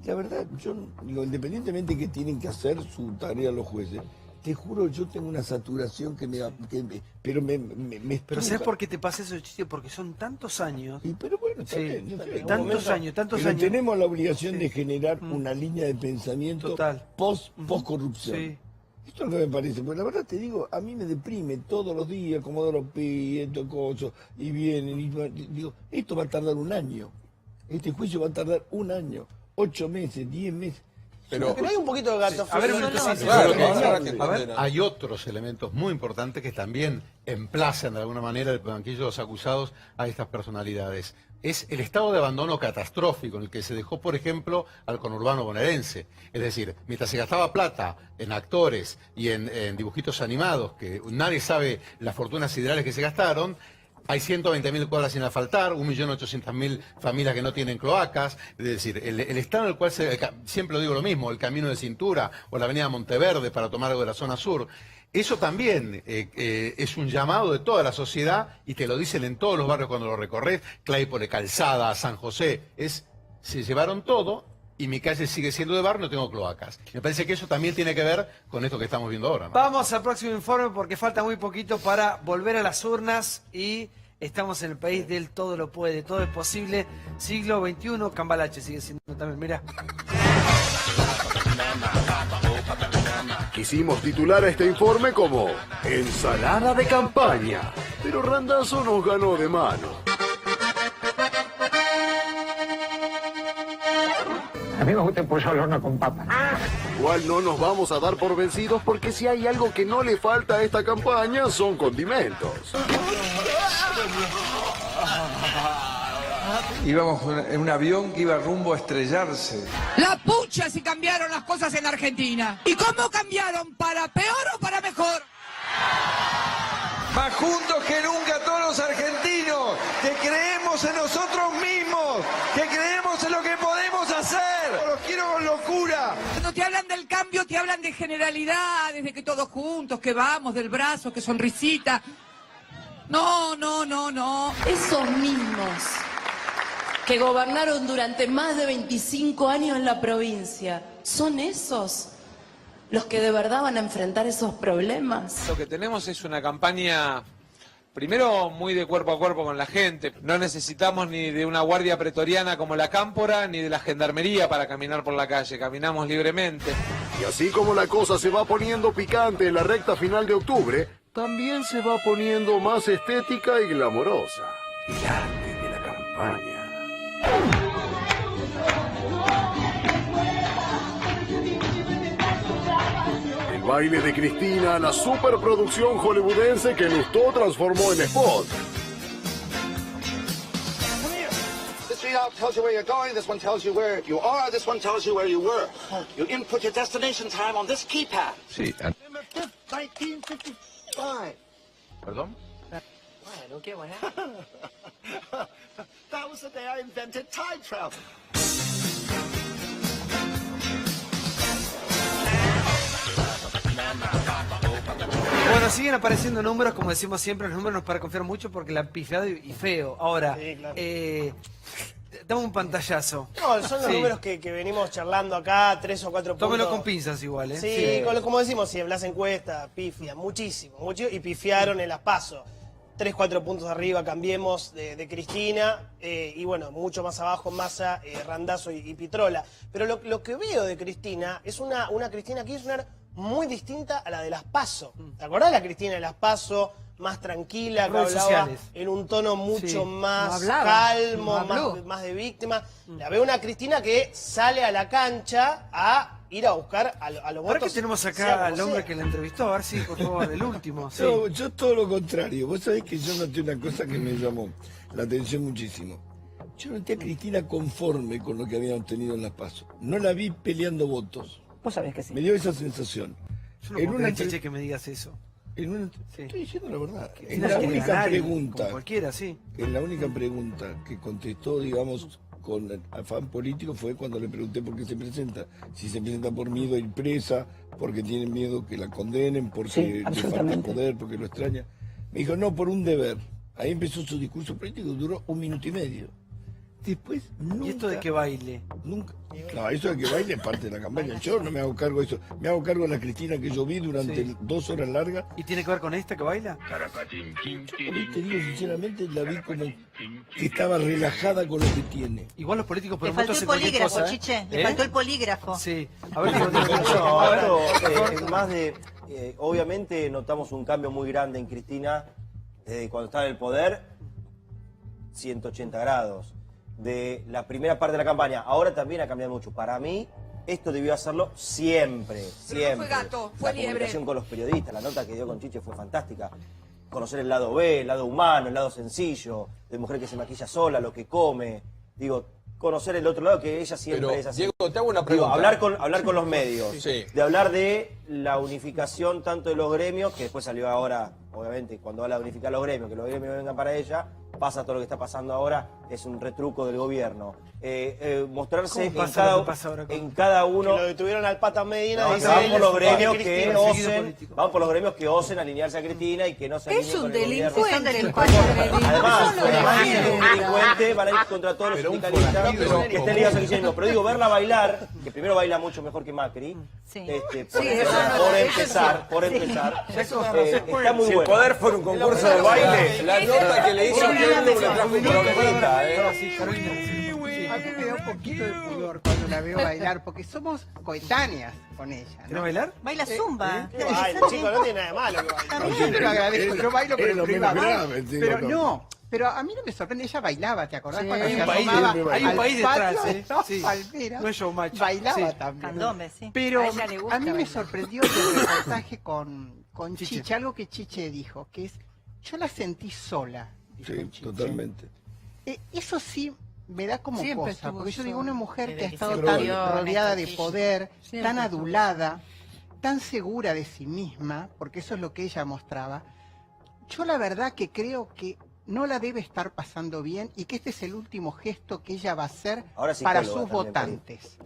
La verdad, yo digo, independientemente que tienen que hacer su tarea los jueces, te juro, yo tengo una saturación pero me Pero estruja. ¿sabes por qué te pasa eso, Chiche? Porque son tantos años. Pero bueno, Sí, también, no sé, tantos años. pero tenemos la obligación de generar una línea de pensamiento post-corrupción. Sí. Esto es lo que me parece, porque la verdad te digo, a mí me deprime todos los días, Comodoro Pi, esto, coso, y vienen, y digo, esto va a tardar un año. Este juicio va a tardar un año, 8 meses, 10 meses. Pero hay un poquito de gato A ver, frío. Hay otros elementos muy importantes que también emplazan de alguna manera el banquillo de los acusados a estas personalidades. Es el estado de abandono catastrófico en el que se dejó, por ejemplo, al conurbano bonaerense. Es decir, mientras se gastaba plata en actores y en dibujitos animados, que nadie sabe las fortunas siderales que se gastaron, Hay 120.000 cuadras sin asfaltar, 1.800.000 familias que no tienen cloacas. Es decir, el estado en el cual siempre lo digo lo mismo, el camino de cintura o la avenida Monteverde para tomar algo de la zona sur. Eso también es un llamado de toda la sociedad y te lo dicen en todos los barrios cuando lo recorres. Claypole, Calzada, San José. Se llevaron todo y mi calle sigue siendo de barrio, no tengo cloacas. Me parece que eso también tiene que ver con esto que estamos viendo ahora, ¿no? Vamos al próximo informe porque falta muy poquito para volver a las urnas y estamos en el país del todo lo puede, todo es posible. Siglo XXI, Cambalache sigue siendo también, mira. Quisimos titular a este informe como Ensalada de campaña, pero Randazzo nos ganó de mano. A mí me gusta el pollo al horno con papas. Igual no nos vamos a dar por vencidos porque si hay algo que no le falta a esta campaña son condimentos. Íbamos en un avión que iba rumbo a estrellarse. La pucha si cambiaron las cosas en Argentina. ¿Y cómo cambiaron? ¿Para peor o para mejor? Más juntos que nunca todos los argentinos, que creemos en nosotros mismos, que creemos en lo que podemos hacer. Los quiero con locura. Cuando te hablan del cambio, te hablan de generalidades, de que todos juntos, que vamos, del brazo, que sonrisita. No. Esos mismos que gobernaron durante más de 25 años en la provincia, ¿son esos los que de verdad van a enfrentar esos problemas? Lo que tenemos es una campaña, primero, muy de cuerpo a cuerpo con la gente. No necesitamos ni de una guardia pretoriana como la Cámpora, ni de la gendarmería para caminar por la calle. Caminamos libremente. Y así como la cosa se va poniendo picante en la recta final de octubre, también se va poniendo más estética y glamorosa. El arte de la campaña. El baile de Cristina, la superproducción hollywoodense que Lustó transformó en spot. This readout tells you where you're going, this one tells you where you are, this one tells you where you were. You input your destination time on this keypad. Sí. November 5th, 1955. ¿Perdón? Bueno, ¿qué bueno? That was the day I invented time travel. Bueno, siguen apareciendo números, como decimos siempre, los números nos para confiar mucho porque la han pifiado y feo. Ahora, Sí, claro. dame un pantallazo. No, son los Sí. números que venimos charlando acá, 3 o 4 puntos. Tómelo con pinzas igual, ¿eh? Sí, como decimos siempre, las encuestas, pifia, muchísimo, y pifiaron en las PASO. 3, 4 puntos arriba, Cambiemos, de Cristina, y bueno, mucho más abajo, Massa, Randazzo y Pitrola. Pero lo que veo de Cristina es una Cristina Kirchner muy distinta a la de las PASO. ¿Te acordás de la Cristina de las PASO? Más tranquila, que Redes hablaba sociales. en un tono mucho Sí. más No hablaba, calmo, no habló. más de víctima. La veo una Cristina que sale a la cancha a ir a buscar a los Ahora votos. que tenemos sea acá como al hombre sea. que la entrevistó, a ver si, por favor, el último. Sí. No, yo todo lo contrario. Vos sabés que yo noté una cosa que me llamó la atención muchísimo. Yo noté a Cristina conforme con lo que habían obtenido en las PASO. No la vi peleando votos. Vos sabés que sí. Me dio esa sensación. Yo no En puedo una creer, entre- Chiche, que me digas eso. Estoy diciendo la verdad. Que En Cristina la quiere única ganar, pregunta, como cualquiera, sí. en la única pregunta que contestó, digamos, con afán político fue cuando le pregunté por qué se presenta. Si se presenta por miedo a ir presa, porque tienen miedo que la condenen, porque Sí, le falta absolutamente. poder, porque lo extraña. Me dijo, no, por un deber. Ahí empezó su discurso político, duró 1 minuto y medio. Después, nunca... ¿Y esto de que baile? Nunca. No, eso de que baile es parte de la campaña. Yo no me hago cargo de eso. Me hago cargo de la Cristina que yo vi durante Sí. 2 horas largas. ¿Y tiene que ver con esta que baila? Hoy te digo sinceramente, la vi como que estaba relajada con lo que tiene. Igual los políticos por Le el faltó momento el hacen cualquier polígrafo, cosa, ¿eh? Chiche. Le ¿Eh? faltó el polígrafo. Sí. A ver, No, algo, obviamente notamos un cambio muy grande en Cristina desde cuando estaba en el poder, 180 grados. De la primera parte de la campaña, ahora también ha cambiado mucho. Para mí, esto debió hacerlo siempre, siempre. no fue gato, fue la liebre. comunicación con los periodistas, la nota que dio con Chiche fue fantástica. Conocer el lado B, el lado humano, el lado sencillo, de mujer que se maquilla sola, lo que come. Digo, conocer el otro lado que ella siempre Pero, es así. Diego, te hago una Digo, pregunta. hablar con los medios, Sí. de hablar de la unificación tanto de los gremios, que después salió ahora obviamente cuando habla de unificar los gremios, que los gremios vengan para ella, pasa todo lo que está pasando ahora, es un retruco del gobierno. Mostrarse en cada uno... Que lo detuvieron al Pata Medina. No, dice van él, por los porque gremios Cristina- que osen, van por los gremios que osen alinearse a Cristina y que no se alineen Es un con el gobierno. delincuente el Además de ser un delincuente, van a ir contra todos los sindicalistas que estén ligados al kirchnerismo. Pero digo, verla bailar, que primero baila mucho mejor que Macri, por empezar, está muy Si el bueno. poder fuera un concurso de baile, La nota que le hizo Kelly le trajo un problemita, A mí me da un poquito de pudor cuando la veo bailar, porque somos coetáneas con ella. ¿Quieres bailar? Baila zumba. Ay, chico, no tiene nada de malo que baile. Yo te lo agradezco, yo bailo pero Es en lo menos privado. grave, sí, Pero no. no, pero a mí no me sorprende, ella bailaba, ¿te acordás? Sí, Cuando hay se un país, asomaba hay un al país patio detrás, de dos sí. palmeras, No es showmatch. bailaba Sí. también. Candombe, sí. Pero A ella le gusta a mí me bailar. sorprendió el reportaje con Chiche, algo que Chiche dijo, que es, yo la sentí sola. dijo Sí, Chiche. totalmente. Eso sí me da como Siempre cosa, estuvo porque yo digo, sola. una mujer que ha Desde estado que tan se crió, rodeada de Néstor Kirchner. poder, Siempre tan estuvo adulada, tan segura de sí misma, porque eso es lo que ella mostraba, yo la verdad que creo que no la debe estar pasando bien y que este es el último gesto que ella va a hacer Ahora sí para psicóloga sus también, votantes.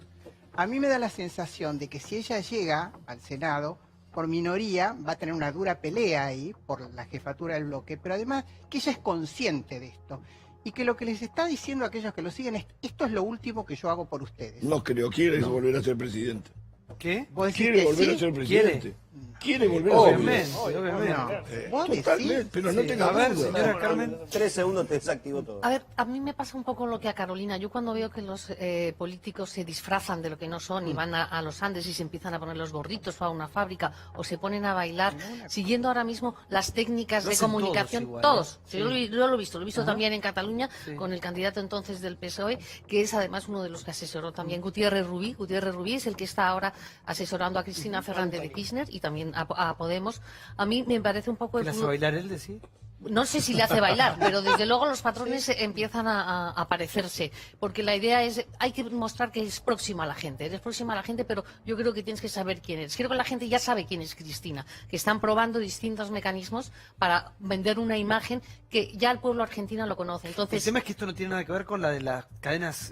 A mí me da la sensación de que si ella llega al Senado, por minoría, va a tener una dura pelea ahí por la jefatura del bloque, pero además que ella es consciente de esto y que lo que les está diciendo a aquellos que lo siguen es, esto es lo último que yo hago por ustedes. No creo, quiere volver a ser presidente. ¿Qué? ¿Vos decís Quiere que volver sí? a ser presidente. Quiere volver a ser Obviamente, presidente. obviamente. ¿Vos decís? Totalmente, pero no Sí. tenga A ver, duda. señora Carmen. 3 segundos te desactivó todo. A ver, a mí me pasa un poco lo que a Carolina. Yo cuando veo que los políticos se disfrazan de lo que no son y van a los Andes y se empiezan a poner los gorritos o a una fábrica o se ponen a bailar, siguiendo ahora mismo las técnicas Lo de hacen comunicación, todos igual, todos. ¿no? Sí. Yo lo he visto Ajá. también en Cataluña Sí. con el candidato entonces del PSOE, que es además uno de los que asesoró también Gutiérrez Rubí. Gutiérrez Rubí es el que está ahora asesorando a Cristina Fernández de Kirchner y también a Podemos. A mí me parece un poco... ¿Le hace bailar él, decís? No sé si le hace bailar, pero desde luego los patrones empiezan a parecerse, porque la idea es, hay que mostrar que es próxima a la gente, eres próxima a la gente, pero yo creo que tienes que saber quién eres. Creo que la gente ya sabe quién es Cristina, que están probando distintos mecanismos para vender una imagen que ya el pueblo argentino lo conoce. El Entonces, tema es que esto no tiene nada que ver con la de las cadenas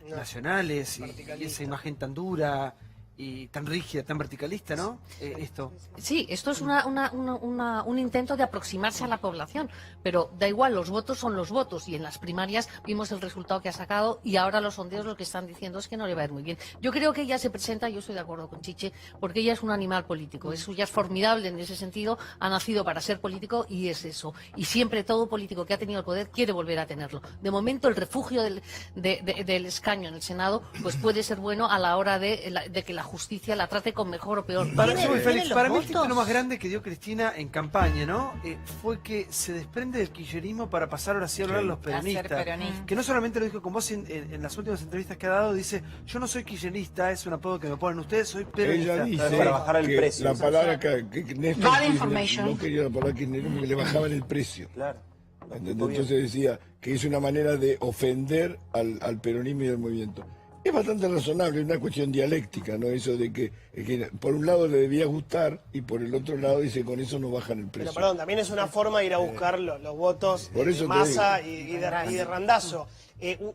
nacionales y esa imagen tan dura y tan rígida, tan verticalista, ¿no? Esto. sí, esto es un intento de aproximarse a la población, pero da igual, los votos son los votos y en las primarias vimos el resultado que ha sacado y ahora los sondeos lo que están diciendo es que no le va a ir muy bien. Yo creo que ella se presenta, yo estoy de acuerdo con Chiche, porque ella es un animal político, eso ya es formidable en ese sentido, ha nacido para ser político y es eso. Y siempre todo político que ha tenido el poder quiere volver a tenerlo. De momento el refugio del escaño en el Senado pues puede ser bueno a la hora de que la justicia la trate con mejor o peor. Para mí, Félix, para mí el título más grande que dio Cristina en campaña, ¿no? Fue que se desprende del kirchnerismo para pasar ahora sí a hablar a los peronistas. peronista. Que no solamente lo dijo con vos en las últimas entrevistas que ha dado, dice, yo no soy kirchnerista, es un apodo que me ponen ustedes, soy peronista. Ella dice Para bajar el que precio. la palabra que Néstor Kirchner no quería la palabra kirchnerismo porque le bajaban el precio. Claro. Entonces decía que es una manera de ofender al peronismo y al movimiento. Es bastante razonable, es una cuestión dialéctica, ¿no? Eso de que por un lado le debía gustar y por el otro lado dice con eso no bajan el precio. Pero perdón, también es una forma de ir a buscar los votos Por eso de te Massa digo. y de Randazzo.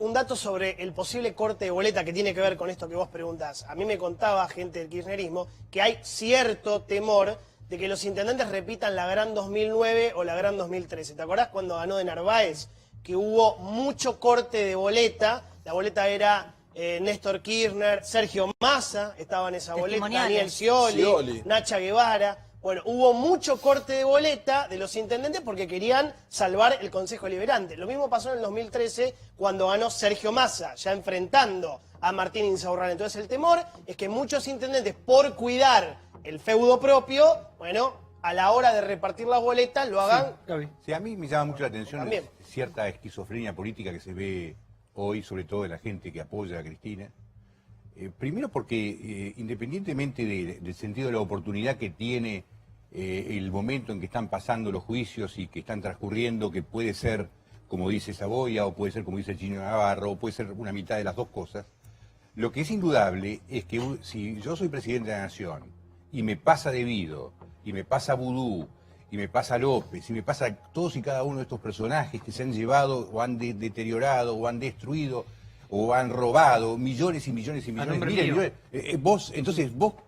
Un dato sobre el posible corte de boleta que tiene que ver con esto que vos preguntás. A mí me contaba gente del kirchnerismo que hay cierto temor de que los intendentes repitan la Gran 2009 o la Gran 2013. ¿Te acordás cuando ganó de Narváez? Que hubo mucho corte de boleta. La boleta era Néstor Kirchner, Sergio Massa estaba en esa boleta, Daniel Scioli, Nacha Guevara. Bueno, hubo mucho corte de boleta de los intendentes porque querían salvar el Consejo Liberante. Lo mismo pasó en el 2013 cuando ganó Sergio Massa, ya enfrentando a Martín Insaurralde. Entonces el temor es que muchos intendentes, por cuidar el feudo propio, bueno, a la hora de repartir las boletas lo hagan. Sí, a mí me llama mucho la atención También. cierta esquizofrenia política que se ve hoy, sobre todo de la gente que apoya a Cristina. Primero porque independientemente del sentido de la oportunidad que tiene el momento en que están pasando los juicios y que están transcurriendo, que puede ser, como dice Saboya, o puede ser, como dice Chino Navarro, o puede ser una mitad de las dos cosas, lo que es indudable es que si yo soy presidente de la Nación y me pasa Debido, y me pasa Vudú, y me pasa López, y me pasa a todos y cada uno de estos personajes que se han llevado o han deteriorado o han destruido o han robado millones y millones y millones. Miren, vos,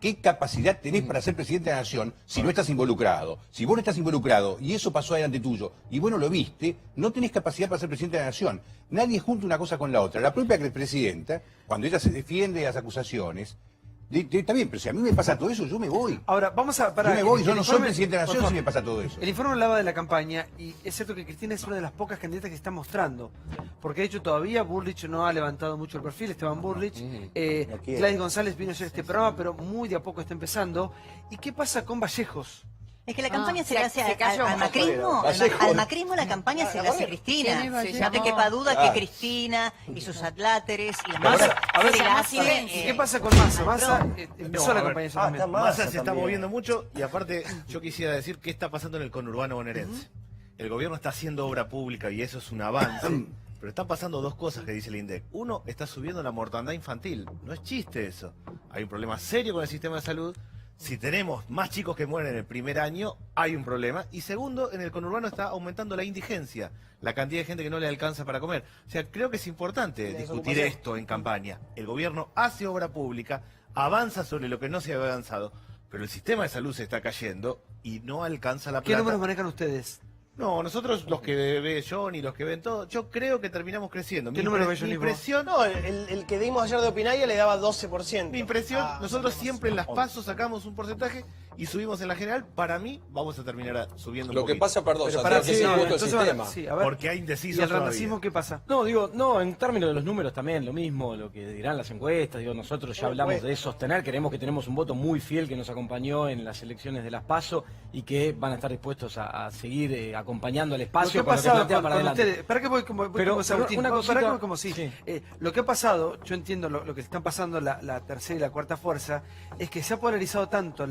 ¿qué capacidad tenés para ser presidente de la nación si no estás involucrado? Si vos no estás involucrado y eso pasó adelante tuyo y vos no lo viste, no tenés capacidad para ser presidente de la nación. Nadie junta una cosa con la otra. La propia presidenta, cuando ella se defiende de las acusaciones, está bien, pero si a mí me pasa todo eso, yo me voy. Ahora, vamos a... Yo me voy, yo no soy presidente de la nación si me pasa todo eso. El informe hablaba de la campaña y es cierto que Cristina es una de las pocas candidatas que está mostrando. Porque de hecho todavía Bullrich no ha levantado mucho el perfil, Esteban Bullrich. Gladys González vino a hacer este programa, pero muy de a poco está empezando. ¿Y qué pasa con Vallejos? Es que la campaña se le hace cayó al macrismo, al macrismo la campaña se le hace Cristina. No te quepa duda que Cristina y sus atláteres y la Massa, a ver, se la hace, ¿qué pasa con Massa? Massa empezó la campaña solamente. Massa se está moviendo mucho y aparte yo quisiera decir qué está pasando en el conurbano bonaerense. El gobierno está haciendo obra pública y eso es un avance. Pero están pasando dos cosas que dice el INDEC. Uno, está subiendo la mortandad infantil. No es chiste eso. Hay un problema serio con el sistema de salud. Si tenemos más chicos que mueren en el primer año, hay un problema. Y segundo, en el conurbano está aumentando la indigencia, la cantidad de gente que no le alcanza para comer. O sea, creo que es importante discutir esto en campaña. El gobierno hace obra pública, avanza sobre lo que no se había avanzado, pero el sistema de salud se está cayendo y no alcanza la plata. ¿Qué números manejan ustedes? No, nosotros los que ve Johnny, los que ven todo, yo creo que terminamos creciendo. ¿Qué número ve Johnny? Mi impresión, no, el que dimos ayer de Opinaya le daba 12%. Mi impresión, nosotros siempre en las PASO sacamos un porcentaje y subimos en la general. Para mí, vamos a terminar subiendo un Lo que poquito. pasa, perdón, Pero Santiago, que es injusto el sistema. Sí, a ver. Porque hay indecisos ¿Y el todavía. racismo qué pasa? No, digo, no, en términos de los números también, lo mismo, lo que dirán las encuestas, digo, nosotros ya hablamos de sostener, creemos que tenemos un voto muy fiel que nos acompañó en las elecciones de las PASO y que van a estar dispuestos a seguir acompañando al espacio. Lo que ha para lo que pasado plantea para con adelante. ustedes, para que voy como Pero Agustín, una para que cosita- voy como sí. sí. Lo que ha pasado, yo entiendo lo que están pasando la tercera y la cuarta fuerza, es que se ha polarizado tanto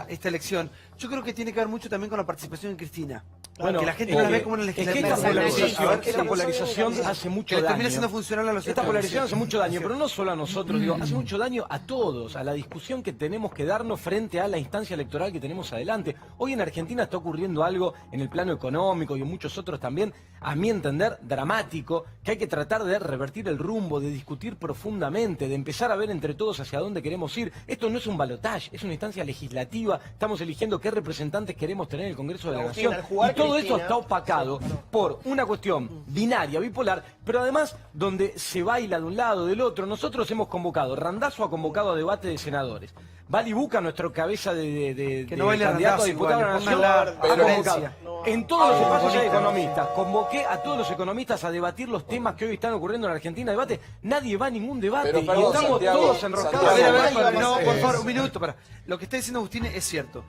esta elección. Yo creo que tiene que ver mucho también con la participación de Cristina. Bueno, que la gente no la ve como una es que legislatura. esta polarización hace mucho que daño. termina siendo funcional a los Esta polarización hace mucho daño, Sí. pero no solo a nosotros, digo, hace mucho daño a todos, a la discusión que tenemos que darnos frente a la instancia electoral que tenemos adelante. Hoy en Argentina está ocurriendo algo en el plano económico y en muchos otros también, a mi entender, dramático, que hay que tratar de revertir el rumbo, de discutir profundamente, de empezar a ver entre todos hacia dónde queremos ir. Esto no es un balotaje, es una instancia legislativa, estamos eligiendo qué representantes queremos tener en el Congreso de la Agustín, Nación. al jugar Y todo Cristina- esto está opacado por una cuestión binaria, bipolar, pero además donde se baila de un lado, del otro. Nosotros hemos convocado, Randazzo ha convocado a debate de senadores. Vali Buca, nuestro cabeza de Que no baile candidato a Randazzo diputado de la igual, Nación, pónganla ha a convocado. Florencia. En todos los espacios hay economistas. Convoqué a todos los economistas a debatir los temas que hoy están ocurriendo en Argentina. Debate. Nadie va a ningún debate. Pero, y perdón, estamos Santiago, todos enroscados. Santiago, no, por favor, un minuto. Lo que está diciendo Agustín es cierto.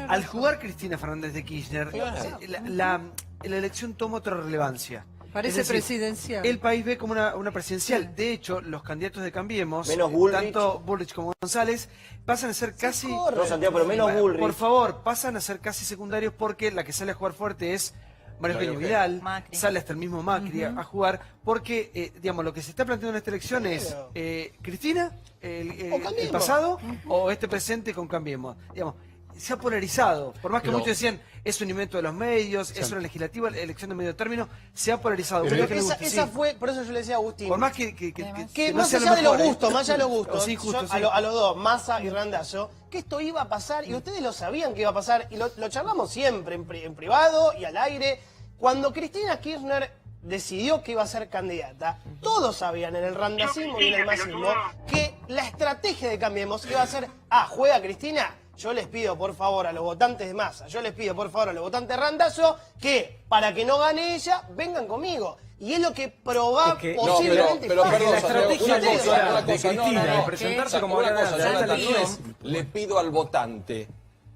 Al jugar Cristina Fernández de Kirchner, la elección toma otra relevancia. Parece Es decir, presidencial. El país ve como una presidencial. De hecho, los candidatos de Cambiemos, Menos Bullrich. tanto Bullrich como González, pasan a ser casi... No, Santiago, pero menos Bullrich. Por favor, pasan a ser casi secundarios porque la que sale a jugar fuerte es María Eugenia Vidal, Macri. sale hasta el mismo Macri a jugar, porque, digamos, lo que se está planteando en esta elección es Cristina, el pasado, o este presente con Cambiemos. Digamos, se ha polarizado, por más que Pero- muchos decían es un invento de los medios, es una legislativa, elección de medio término, se ha polarizado. Pero Creo que le esa, guste, esa sí. fue, por eso yo le decía a Agustín. Por más que no más sea lo allá de los mejor, gustos, más allá de los gustos, Sí, justo, yo sí. a los dos, Massa y Randazzo, que esto iba a pasar y ustedes lo sabían que iba a pasar y lo charlamos siempre en privado y al aire. Cuando Cristina Kirchner decidió que iba a ser candidata, todos sabían en el randacismo y en el masismo que la estrategia de Cambiemos iba a ser, juega Cristina. Yo les pido por favor a los votantes de Massa, yo les pido por favor a los votantes de Randazzo que para que no gane ella, vengan conmigo. Y es lo que posiblemente pero pase. perdón, la Santiago, estrategia una cosa, electoral una de cosa, Cristina, no, de no. presentarse como Una ganadora cosa, de yo la la elección. es, le pido al votante.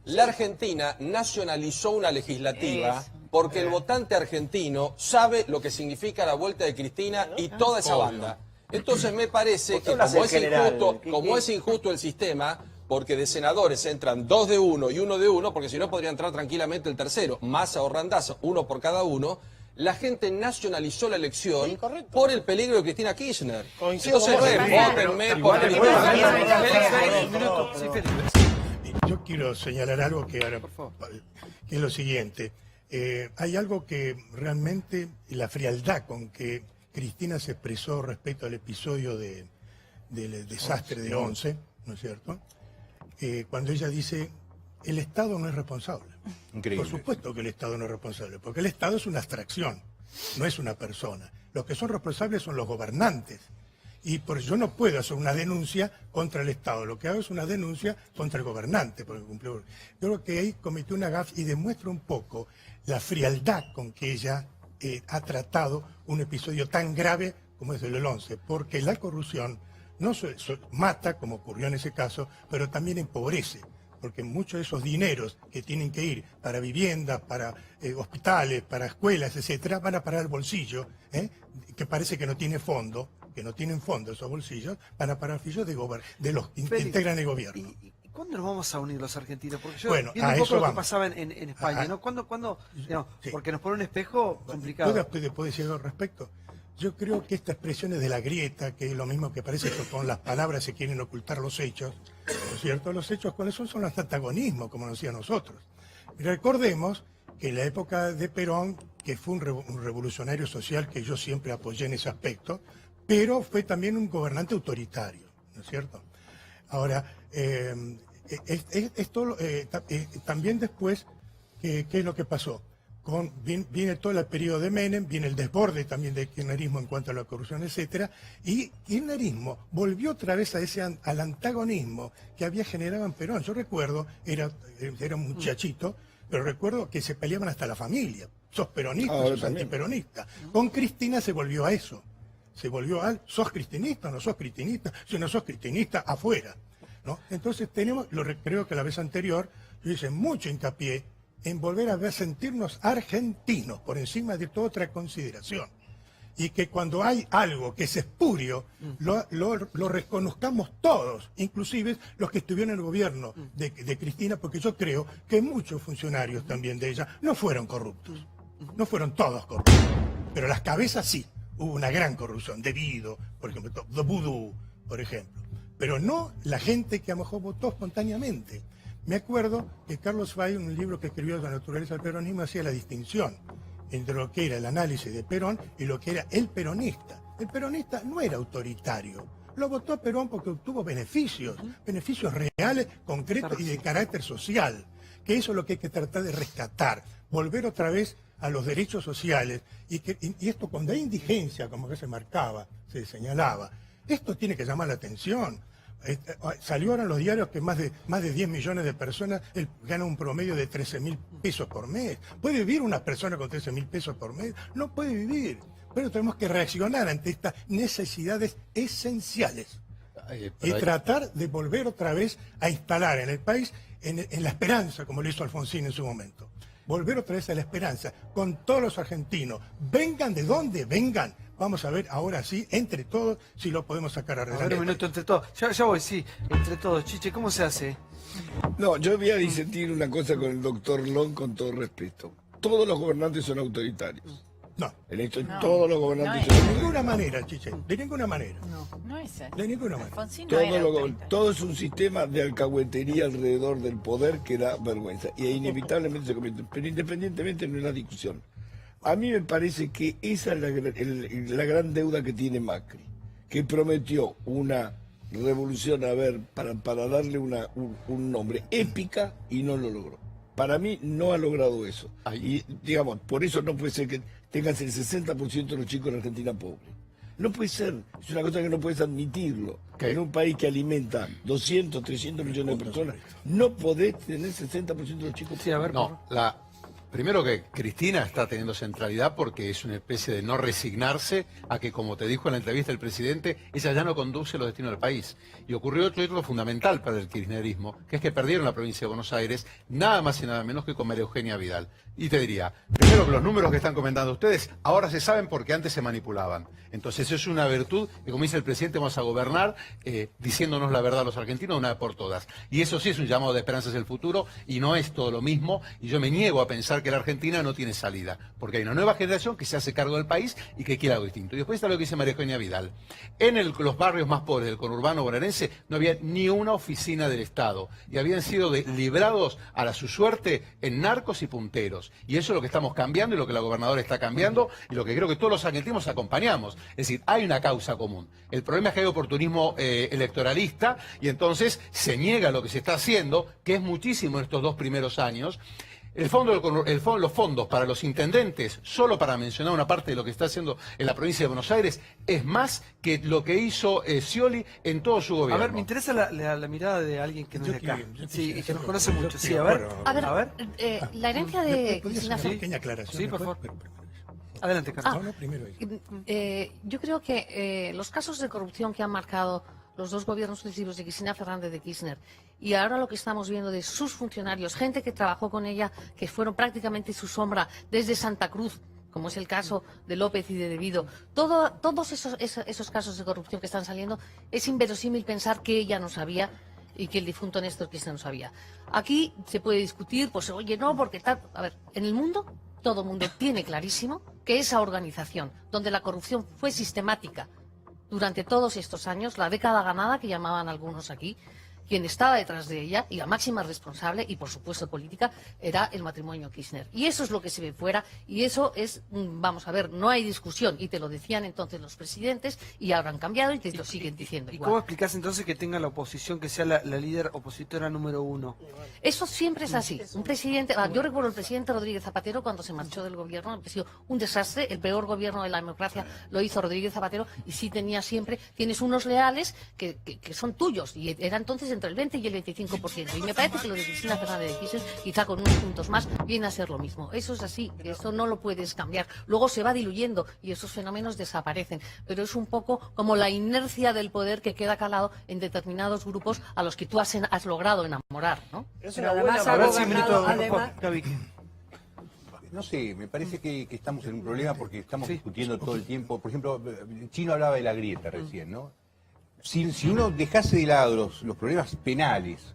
La Argentina nacionalizó una legislativa porque el votante argentino sabe lo que significa la vuelta de Cristina y toda esa banda. Entonces me parece que como es injusto el sistema, porque de senadores entran 2 de uno y 1 de uno, porque si no podría entrar tranquilamente el tercero, Massa o Randazzo, uno por cada uno. La gente nacionalizó la elección por el peligro de Cristina Kirchner. Coincido Entonces con no vos. es, vótenme por Igual, Cristina. un minuto, sí, Félix. yo quiero señalar algo que ahora, que es lo siguiente. Hay algo que realmente, la frialdad con que Cristina se expresó respecto al episodio del desastre de 11, ¿no es cierto? Cuando ella dice, el Estado no es responsable. Increíble. Por supuesto que el Estado no es responsable, porque el Estado es una abstracción, no es una persona. Los que son responsables son los gobernantes. Y por eso yo no puedo hacer una denuncia contra el Estado. Lo que hago es una denuncia contra el gobernante, porque cumplió. Yo creo que ahí cometió una gafe y demuestra un poco la frialdad con que ella ha tratado un episodio tan grave como es el del 11, porque la corrupción no mata, como ocurrió en ese caso, pero también empobrece, porque muchos de esos dineros que tienen que ir para viviendas, para hospitales, para escuelas, etcétera, van a parar al bolsillo, que parece que no tiene fondo, que no tienen fondo esos bolsillos, van a parar al bolsillo de los que integran el gobierno. ¿Y cuándo nos vamos a unir los argentinos? Porque yo Bueno, viendo a un poco eso lo que vamos. pasaba en España, ¿no? ¿Cuándo? No, Sí. porque nos pone un espejo complicado. ¿Puedo decir algo al respecto? Yo creo que esta expresión es de la grieta, que es lo mismo que parece que con las palabras se quieren ocultar los hechos, ¿no es cierto? Los hechos, ¿cuáles son? Son los antagonismos, como nos decían nosotros. Y recordemos que en la época de Perón, que fue un revolucionario social que yo siempre apoyé en ese aspecto, pero fue también un gobernante autoritario, ¿no es cierto? Ahora, también después, ¿qué es lo que pasó? Viene todo el periodo de Menem, viene el desborde también del kirchnerismo en cuanto a la corrupción, etcétera, y kirchnerismo volvió otra vez al antagonismo que había generado en Perón. Yo recuerdo, era un muchachito, pero recuerdo que se peleaban hasta la familia. Sos peronista, sos antiperonista. Con Cristina se volvió a eso. Se volvió al, sos cristinista, no sos cristinista, si no sos cristinista, afuera, ¿no? Entonces creo que la vez anterior, yo hice mucho hincapié en volver a sentirnos argentinos por encima de toda otra consideración. Y que cuando hay algo que es espurio, lo reconozcamos todos, inclusive los que estuvieron en el gobierno de Cristina, porque yo creo que muchos funcionarios también de ella no fueron corruptos. No fueron todos corruptos, pero las cabezas sí. Hubo una gran corrupción, debido, por ejemplo, de Vudú, por ejemplo. Pero no la gente que a lo mejor votó espontáneamente. Me acuerdo que Carlos Fay, en un libro que escribió de la naturaleza del peronismo, hacía la distinción entre lo que era el análisis de Perón y lo que era el peronista. El peronista no era autoritario. Lo votó Perón porque obtuvo beneficios reales, concretos y de carácter social. Que eso es lo que hay que tratar de rescatar. Volver otra vez a los derechos sociales. Y esto cuando hay indigencia, como que se marcaba, se señalaba, esto tiene que llamar la atención. Salió ahora en los diarios que más de 10 millones de personas ganan un promedio de 13.000 pesos por mes. ¿Puede vivir una persona con 13.000 pesos por mes? No puede vivir. Pero tenemos que reaccionar ante estas necesidades esenciales y tratar de volver otra vez a instalar en el país en la esperanza, como lo hizo Alfonsín en su momento. Volver otra vez a la esperanza con todos los argentinos. Vengan de donde vengan. Vamos a ver ahora sí, entre todos, si lo podemos sacar adelante. A ver, un minuto entre todos. Ya voy, sí, entre todos. Chiche, ¿cómo se hace? No, yo voy a disentir una cosa con el doctor Long, con todo respeto. Todos los gobernantes son autoritarios. No. En esto todos los gobernantes De son ninguna manera, Chiche. De ninguna manera. No es así. De ninguna manera. Alfonsín no era autoritario. Todo es un sistema de alcahuetería alrededor del poder que da vergüenza. Y inevitablemente se convierte. Pero independientemente no es la discusión. A mí me parece que esa es la gran deuda que tiene Macri, que prometió una revolución, para darle un nombre épica y no lo logró. Para mí no ha logrado eso. Y digamos, por eso no puede ser que tengas el 60% de los chicos en Argentina pobres. No puede ser, es una cosa que no puedes admitirlo. En un país que alimenta 200, 300 millones de personas, no podés tener 60% de los chicos pobres. No, primero que Cristina está teniendo centralidad porque es una especie de no resignarse a que, como te dijo en la entrevista el presidente, ella ya no conduce los destinos del país. Y ocurrió otro fundamental para el kirchnerismo, que es que perdieron la provincia de Buenos Aires, nada más y nada menos que con María Eugenia Vidal. Y te diría, Primero, los números que están comentando ustedes ahora se saben porque antes se manipulaban. Entonces es una virtud que, como dice el presidente, vamos a gobernar diciéndonos la verdad a los argentinos de una vez por todas. Y eso sí es un llamado de esperanza hacia el futuro y no es todo lo mismo. Y yo me niego a pensar que la Argentina no tiene salida, porque hay una nueva generación que se hace cargo del país y que quiere algo distinto. Y después está lo que dice María Eugenia Vidal. En los barrios más pobres del conurbano bonaerense no había ni una oficina del Estado y habían sido librados a su suerte en narcos y punteros. Y eso es lo que estamos cambiando y lo que la gobernadora está cambiando y lo que creo que todos los argentinos acompañamos. Es decir, hay una causa común. El problema es que hay oportunismo electoralista y entonces se niega lo que se está haciendo, que es muchísimo en estos 2 primeros años. Los fondos para los intendentes, solo para mencionar una parte de lo que está haciendo en la provincia de Buenos Aires, es más que lo que hizo Scioli en todo su gobierno. A ver, me interesa la mirada de alguien que no es de acá. Sí, y que nos conoce mucho. Sí, a ver. La herencia de Cristina Fernández. Pequeña aclaración. Sí, por favor. Adelante, Carlos. Yo creo que los casos de corrupción que han marcado los 2 gobiernos sucesivos de Cristina Fernández de Kirchner y ahora lo que estamos viendo de sus funcionarios, gente que trabajó con ella, que fueron prácticamente su sombra desde Santa Cruz, como es el caso de López y de Devido, todos esos casos de corrupción que están saliendo, es inverosímil pensar que ella no sabía y que el difunto Néstor Kirchner no sabía. Aquí se puede discutir, pues oye, no, porque tal... A ver, en el mundo, todo el mundo tiene clarísimo que esa organización, donde la corrupción fue sistemática durante todos estos años, la década ganada que llamaban algunos aquí, quien estaba detrás de ella y la máxima responsable, y por supuesto política, era el matrimonio Kirchner. Y eso es lo que se ve fuera, y eso es, vamos a ver, no hay discusión, y te lo decían entonces los presidentes, y ahora han cambiado y te lo siguen diciendo ¿Y igual. cómo explicás entonces que tenga la oposición, que sea la líder opositora número 1? Eso siempre es así. Un presidente, yo recuerdo el presidente Rodríguez Zapatero cuando se marchó del gobierno, ha sido un desastre, el peor gobierno de la democracia lo hizo Rodríguez Zapatero, y sí tienes unos leales que son tuyos, y era entonces entre el 20 y el 25%. Y me parece que lo de Cristina Fernández de Kirchner, quizá con unos puntos más, viene a ser lo mismo. Eso es así, eso no lo puedes cambiar. Luego se va diluyendo y esos fenómenos desaparecen. Pero es un poco como la inercia del poder que queda calado en determinados grupos a los que tú has logrado enamorar, ¿no? Pero además No sé, me parece que estamos en un problema porque estamos discutiendo todo el tiempo. Por ejemplo, Chino hablaba de la grieta recién, ¿no? Si uno dejase de lado los problemas penales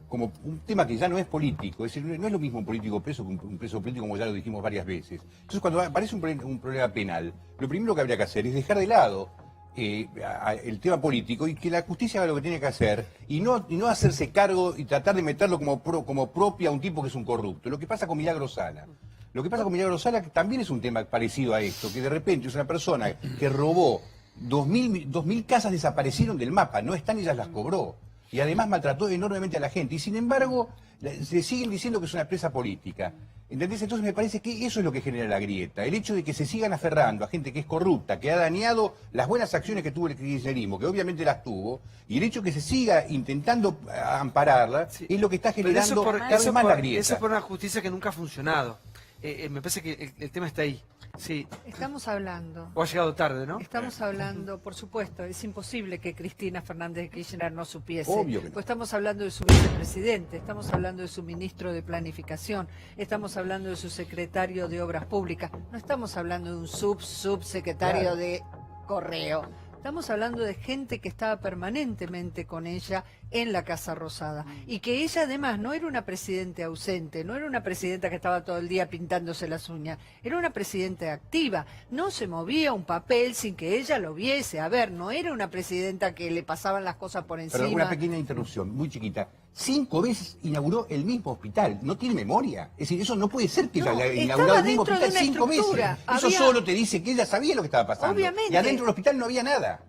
como un tema que ya no es político, es decir, no es lo mismo un político preso que un preso político, como ya lo dijimos varias veces. Entonces, cuando aparece un problema penal, lo primero que habría que hacer es dejar de lado el tema político y que la justicia haga lo que tiene que hacer y no hacerse cargo y tratar de meterlo como propia a un tipo que es un corrupto. Lo que pasa con Milagro Sala. Lo que pasa con Milagro Sala también es un tema parecido a esto, que de repente es una persona que robó 2.000 casas, desaparecieron del mapa, no están, ellas las cobró. Y además maltrató enormemente a la gente. Y sin embargo, se siguen diciendo que es una presa política. ¿Entendés? Entonces me parece que eso es lo que genera la grieta. El hecho de que se sigan aferrando a gente que es corrupta, que ha dañado las buenas acciones que tuvo el kirchnerismo, que obviamente las tuvo, y el hecho de que se siga intentando ampararla, es lo que está generando cada vez más la grieta. Eso es por una justicia que nunca ha funcionado. Me parece que el tema está ahí. Sí. Estamos hablando. O ha llegado tarde, ¿no? Estamos hablando, por supuesto, es imposible que Cristina Fernández de Kirchner no supiese. Obvio que no. Pues estamos hablando de su vicepresidente, estamos hablando de su ministro de Planificación, estamos hablando de su secretario de Obras Públicas, no estamos hablando de un subsecretario de Correo. Estamos hablando de gente que estaba permanentemente con ella en la Casa Rosada. Y que ella además no era una presidenta ausente, no era una presidenta que estaba todo el día pintándose las uñas, era una presidenta activa. No se movía un papel sin que ella lo viese. A ver, no era una presidenta que le pasaban las cosas por encima. Pero una pequeña interrupción, muy chiquita. 5 veces inauguró el mismo hospital. ¿No tiene memoria? Es decir, eso no puede ser que ella haya inaugurado el mismo hospital 5 veces. Eso solo te dice que ella sabía lo que estaba pasando. Obviamente. Y adentro del hospital no había nada.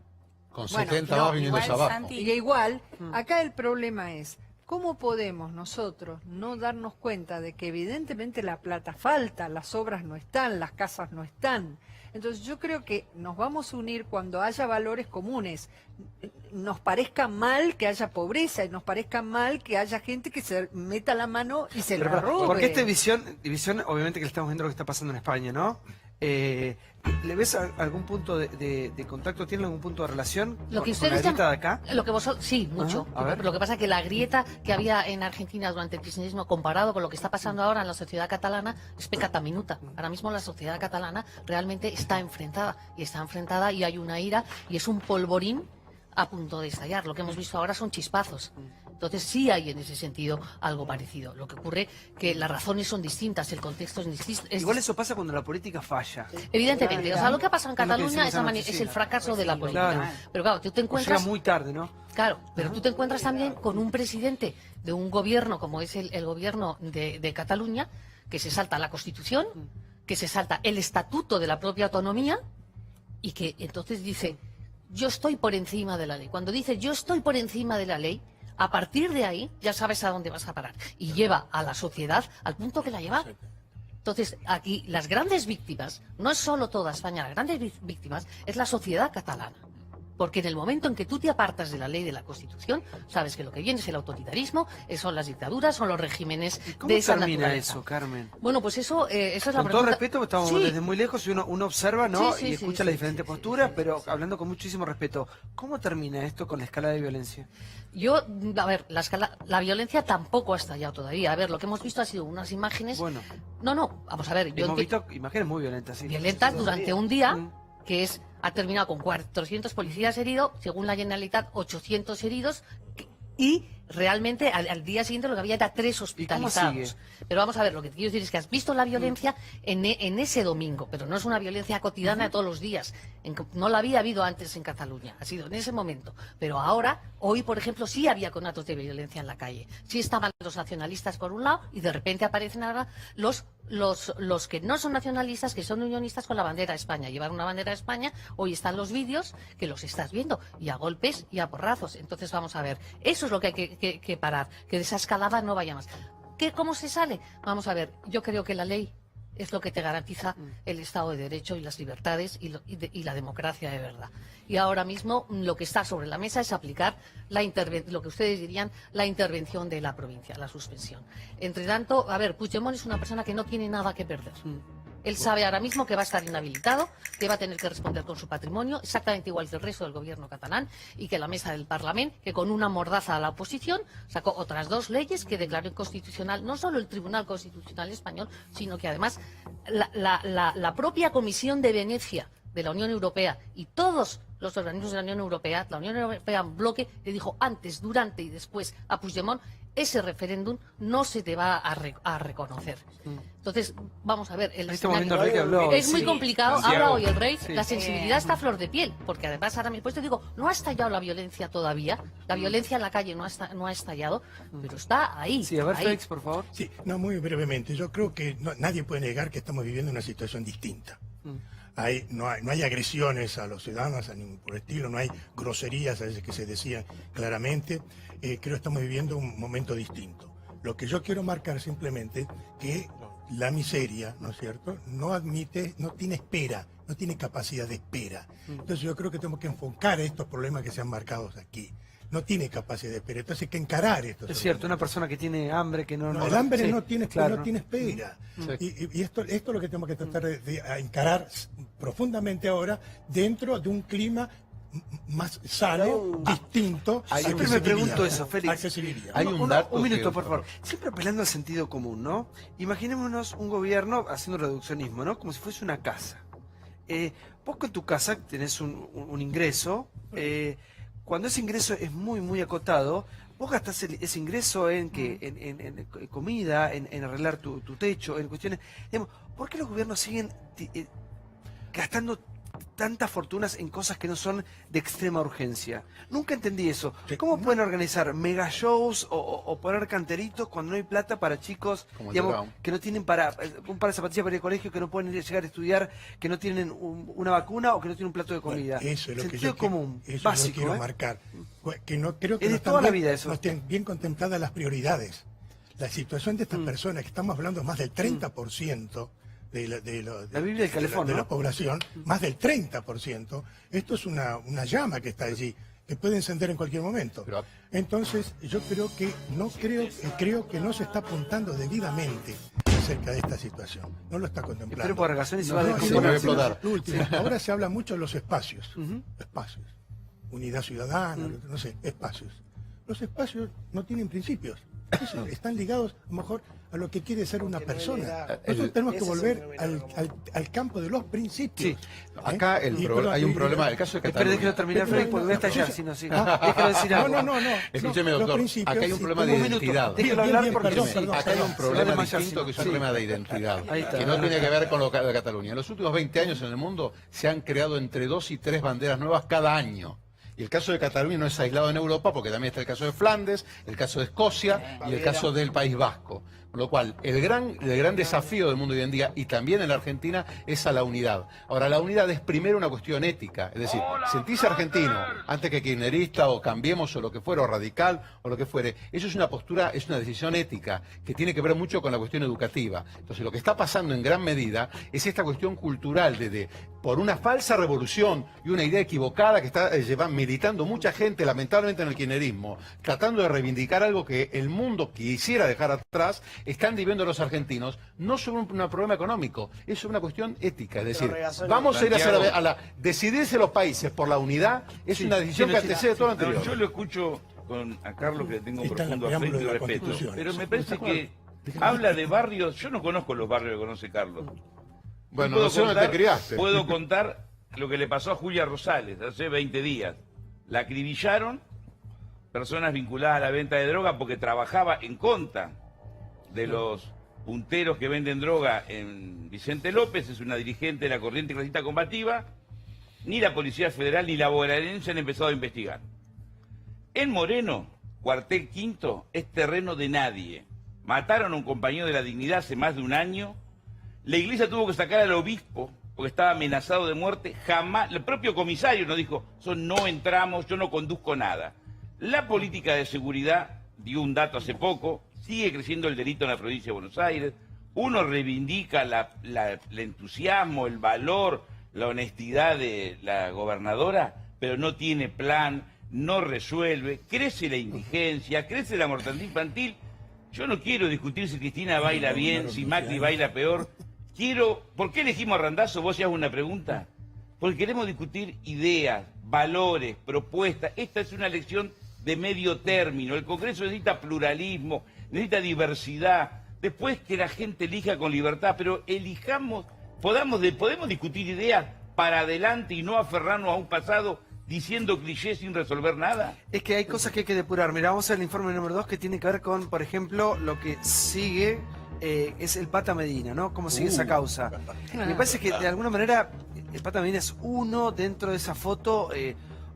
Con 70 más viniendo hacia abajo. Y igual, acá el problema es, ¿cómo podemos nosotros no darnos cuenta de que evidentemente la plata falta, las obras no están, las casas no están? Entonces yo creo que nos vamos a unir cuando haya valores comunes. Nos parezca mal que haya pobreza y nos parezca mal que haya gente que se meta la mano y se la robe. Porque esta división, obviamente que estamos viendo lo que está pasando en España, ¿no? ¿Le ves algún punto de contacto? ¿Tienen algún punto de relación Lo que con la ustedes grieta de acá? Lo que vosotros, sí, mucho. Ajá, a ver. Lo que pasa es que la grieta que había en Argentina durante el kirchnerismo comparado con lo que está pasando ahora en la sociedad catalana es peccata minuta. Ahora mismo la sociedad catalana realmente está enfrentada y hay una ira y es un polvorín a punto de estallar. Lo que hemos visto ahora son chispazos. Entonces sí hay en ese sentido algo parecido. Lo que ocurre que las razones son distintas, el contexto es distinto. Igual eso pasa cuando la política falla. Evidentemente, o sea, lo que ha pasado en Es lo que Cataluña decimos anoche, es sí. el fracaso de la política. Claro. Pero claro, tú te encuentras... Llega muy tarde, ¿no? Claro, pero tú te encuentras también con un presidente de un gobierno como es el gobierno de Cataluña, que se salta la Constitución, que se salta el estatuto de la propia autonomía y que entonces dice, yo estoy por encima de la ley. Cuando dice yo estoy por encima de la ley, a partir de ahí ya sabes a dónde vas a parar. Y lleva a la sociedad al punto que la lleva. Entonces, aquí las grandes víctimas, no es solo toda España, las grandes víctimas es la sociedad catalana. Porque en el momento en que tú te apartas de la ley de la Constitución, sabes que lo que viene es el autoritarismo, son las dictaduras, son los regímenes ¿Cómo de esa termina naturaleza. eso, Carmen? Bueno, pues eso es la Con pregunta. todo respeto, estamos Sí. desde muy lejos y uno observa, ¿no? Sí, sí, y sí, escucha sí, las sí, diferentes posturas, pero hablando con muchísimo respeto. ¿Cómo termina esto con la escala de violencia? Yo, a ver, la violencia tampoco ha estallado todavía. A ver, lo que hemos visto ha sido unas imágenes... Bueno. No, vamos a ver. Hemos visto imágenes muy violentas, sí. Violentas durante un día, que ha terminado con 400 policías heridos, según la Generalitat, 800 heridos, y realmente al día siguiente lo que había era 3 hospitalizados. sigue? Pero vamos a ver, lo que te quiero decir es que has visto la violencia en ese domingo, pero no es una violencia cotidiana de todos los días. No la había habido antes en Cataluña, ha sido en ese momento. Pero ahora, hoy, por ejemplo, sí había conatos de violencia en la calle. Sí estaban los nacionalistas por un lado y de repente aparecen ahora los que no son nacionalistas, que son unionistas con la bandera de España. Llevar una bandera de España, hoy están los vídeos que los estás viendo, y a golpes y a porrazos. Entonces vamos a ver, eso es lo que hay que parar, que de esa escalada no vaya más. ¿Cómo se sale? Vamos a ver, yo creo que la ley es lo que te garantiza el Estado de Derecho y las libertades y la democracia de verdad. Y ahora mismo lo que está sobre la mesa es aplicar lo que ustedes dirían la intervención de la provincia, la suspensión. Entre tanto, a ver, Puigdemont es una persona que no tiene nada que perder. Él sabe ahora mismo que va a estar inhabilitado, que va a tener que responder con su patrimonio, exactamente igual que el resto del gobierno catalán, y que la mesa del Parlamento, que con una mordaza a la oposición, sacó otras 2 leyes que declaró inconstitucional, no solo el Tribunal Constitucional Español, sino que además la propia Comisión de Venecia de la Unión Europea y todos los organismos de la Unión Europea en bloque, le dijo antes, durante y después a Puigdemont, ese referéndum no se te va a reconocer. Entonces, vamos a ver, el escenario es muy complicado. Habla hoy el rey, la sensibilidad está a flor de piel, porque además ahora mismo te digo, no ha estallado la violencia todavía, la violencia en la calle no ha estallado, pero está ahí. Sí, a ver, ahí. Félix, por favor. Sí, no, muy brevemente. Yo creo que nadie puede negar que estamos viviendo una situación distinta. No hay agresiones a los ciudadanos, a ningún por el estilo, no hay groserías a veces que se decían claramente. Creo que estamos viviendo un momento distinto. Lo que yo quiero marcar simplemente que la miseria, ¿no es cierto?, no tiene espera, no tiene capacidad de espera. Entonces yo creo que tenemos que enfocar estos problemas que se han marcado aquí. No tiene capacidad de espera, entonces hay que encarar esto. Es cierto, una persona que tiene hambre, que no... El hambre sí, no tiene espera. Sí. Y esto es lo que tenemos que tratar de encarar profundamente ahora dentro de un clima más sano, distinto. Siempre me pregunto eso, Félix. Hay un dato un minuto, que- por favor. Siempre apelando al sentido común, ¿no? Imaginémonos un gobierno haciendo reduccionismo, ¿no? Como si fuese una casa. Vos con tu casa tenés un ingreso. Cuando ese ingreso es muy, muy acotado, vos gastás ese ingreso en comida, en arreglar tu techo, en cuestiones... Digamos, ¿por qué los gobiernos siguen gastando tantas fortunas en cosas que no son de extrema urgencia? Nunca entendí eso. ¿Cómo pueden organizar mega shows o poner canteritos cuando no hay plata para chicos, Como el digamos, Brown. que no tienen un par de zapatillas para ir al colegio, que no pueden llegar a estudiar, que no tienen una vacuna o que no tienen un plato de comida? Eso es lo que Sentido yo común, eso básico, yo quiero ¿eh? marcar. Que no creo que Es de no están toda la bien- vida eso. no estén bien contempladas las prioridades. La situación de estas personas, que estamos hablando más del 30% de La Biblia del Calefón, de la ¿no? población, más del 30%, esto es una llama que está allí, que puede encender en cualquier momento. Entonces, yo creo que no se está apuntando debidamente. acerca de esta situación. No lo está contemplando. Pero por razón y se No, va a no, descomponer. no, explotar. lo último, ahora se habla mucho de los espacios. Espacios. Unidad ciudadana, no sé, espacios. Los espacios no tienen principios. Están ligados a lo mejor a lo que quiere ser una persona. Nosotros tenemos que volver al campo de los principios. Acá hay un problema, el caso de Cataluña. Déjelo terminar, Freddy, porque voy a estallar, si no, sí. Déjalo decir algo. No. Escúcheme, doctor, acá hay un problema de identidad. Déjalo hablar porque Acá hay un problema distinto que es un problema de identidad, que no tiene que ver con lo de Cataluña. En los últimos 20 años en el mundo se han creado entre 2 y 3 banderas nuevas cada año. Y el caso de Cataluña no es aislado en Europa porque también está el caso de Flandes, el caso de Escocia y el caso del País Vasco. Con lo cual, el gran desafío del mundo hoy en día, y también en la Argentina, es a la unidad. Ahora, la unidad es primero una cuestión ética. Es decir, sentirse argentino antes que kirchnerista o Cambiemos o lo que fuera, o radical o lo que fuere, eso es una postura, es una decisión ética que tiene que ver mucho con la cuestión educativa. Entonces, lo que está pasando en gran medida es esta cuestión cultural por una falsa revolución y una idea equivocada que está militando mucha gente, lamentablemente en el kirchnerismo, tratando de reivindicar algo que el mundo quisiera dejar atrás. Están viviendo los argentinos, no sobre un problema económico, es sobre una cuestión ética. Es decir, vamos a ir a la decidirse los países por la unidad, es una decisión que antecede todo lo anterior. Yo lo escucho a Carlos, que le tengo un profundo afecto y respeto, pero me parece que habla de barrios. Yo no conozco los barrios que conoce Carlos. Bueno, no sé dónde te criaste. Puedo contar lo que le pasó a Julia Rosales hace 20 días. La acribillaron personas vinculadas a la venta de droga porque trabajaba en contra de los punteros que venden droga en Vicente López. Es una dirigente de la corriente clasista combativa. Ni la Policía Federal ni la bonaerense han empezado a investigar. En Moreno, Cuartel Quinto, es terreno de nadie. Mataron a un compañero de la Dignidad hace más de un año. La iglesia tuvo que sacar al obispo porque estaba amenazado de muerte. Jamás, el propio comisario nos dijo, no entramos, yo no conduzco nada. La política de seguridad dio un dato hace poco. Sigue creciendo el delito en la provincia de Buenos Aires. Uno reivindica el entusiasmo, el valor, la honestidad de la gobernadora, pero no tiene plan, no resuelve. Crece la indigencia, crece la mortandad infantil. Yo no quiero discutir si Cristina baila bien, si Macri baila peor. ¿Por qué elegimos a Randazzo? Vos hacías una pregunta. Porque queremos discutir ideas, valores, propuestas. Esta es una elección de medio término. El Congreso necesita pluralismo, necesita diversidad. Después que la gente elija con libertad, pero podemos discutir ideas para adelante y no aferrarnos a un pasado diciendo clichés sin resolver nada. Es que hay cosas que hay que depurar. Mira, vamos al informe número 2 que tiene que ver con, por ejemplo, lo que sigue, es el Pata Medina, ¿no? ¿Cómo sigue esa causa? Me parece que de alguna manera el Pata Medina es uno dentro de esa foto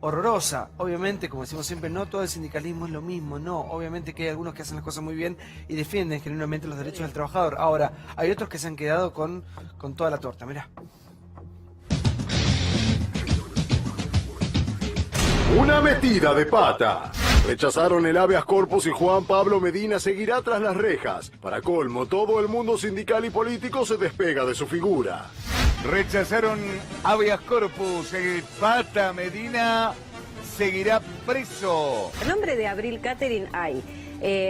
horrorosa. Obviamente, como decimos siempre, no todo el sindicalismo es lo mismo, no. Obviamente que hay algunos que hacen las cosas muy bien y defienden genuinamente los derechos del trabajador. Ahora, hay otros que se han quedado con toda la torta, mirá. Una metida de pata. Rechazaron el habeas corpus y Juan Pablo Medina seguirá tras las rejas. Para colmo, todo el mundo sindical y político se despega de su figura. Rechazaron habeas corpus. El Pata Medina seguirá preso. En nombre de Abril Catering hay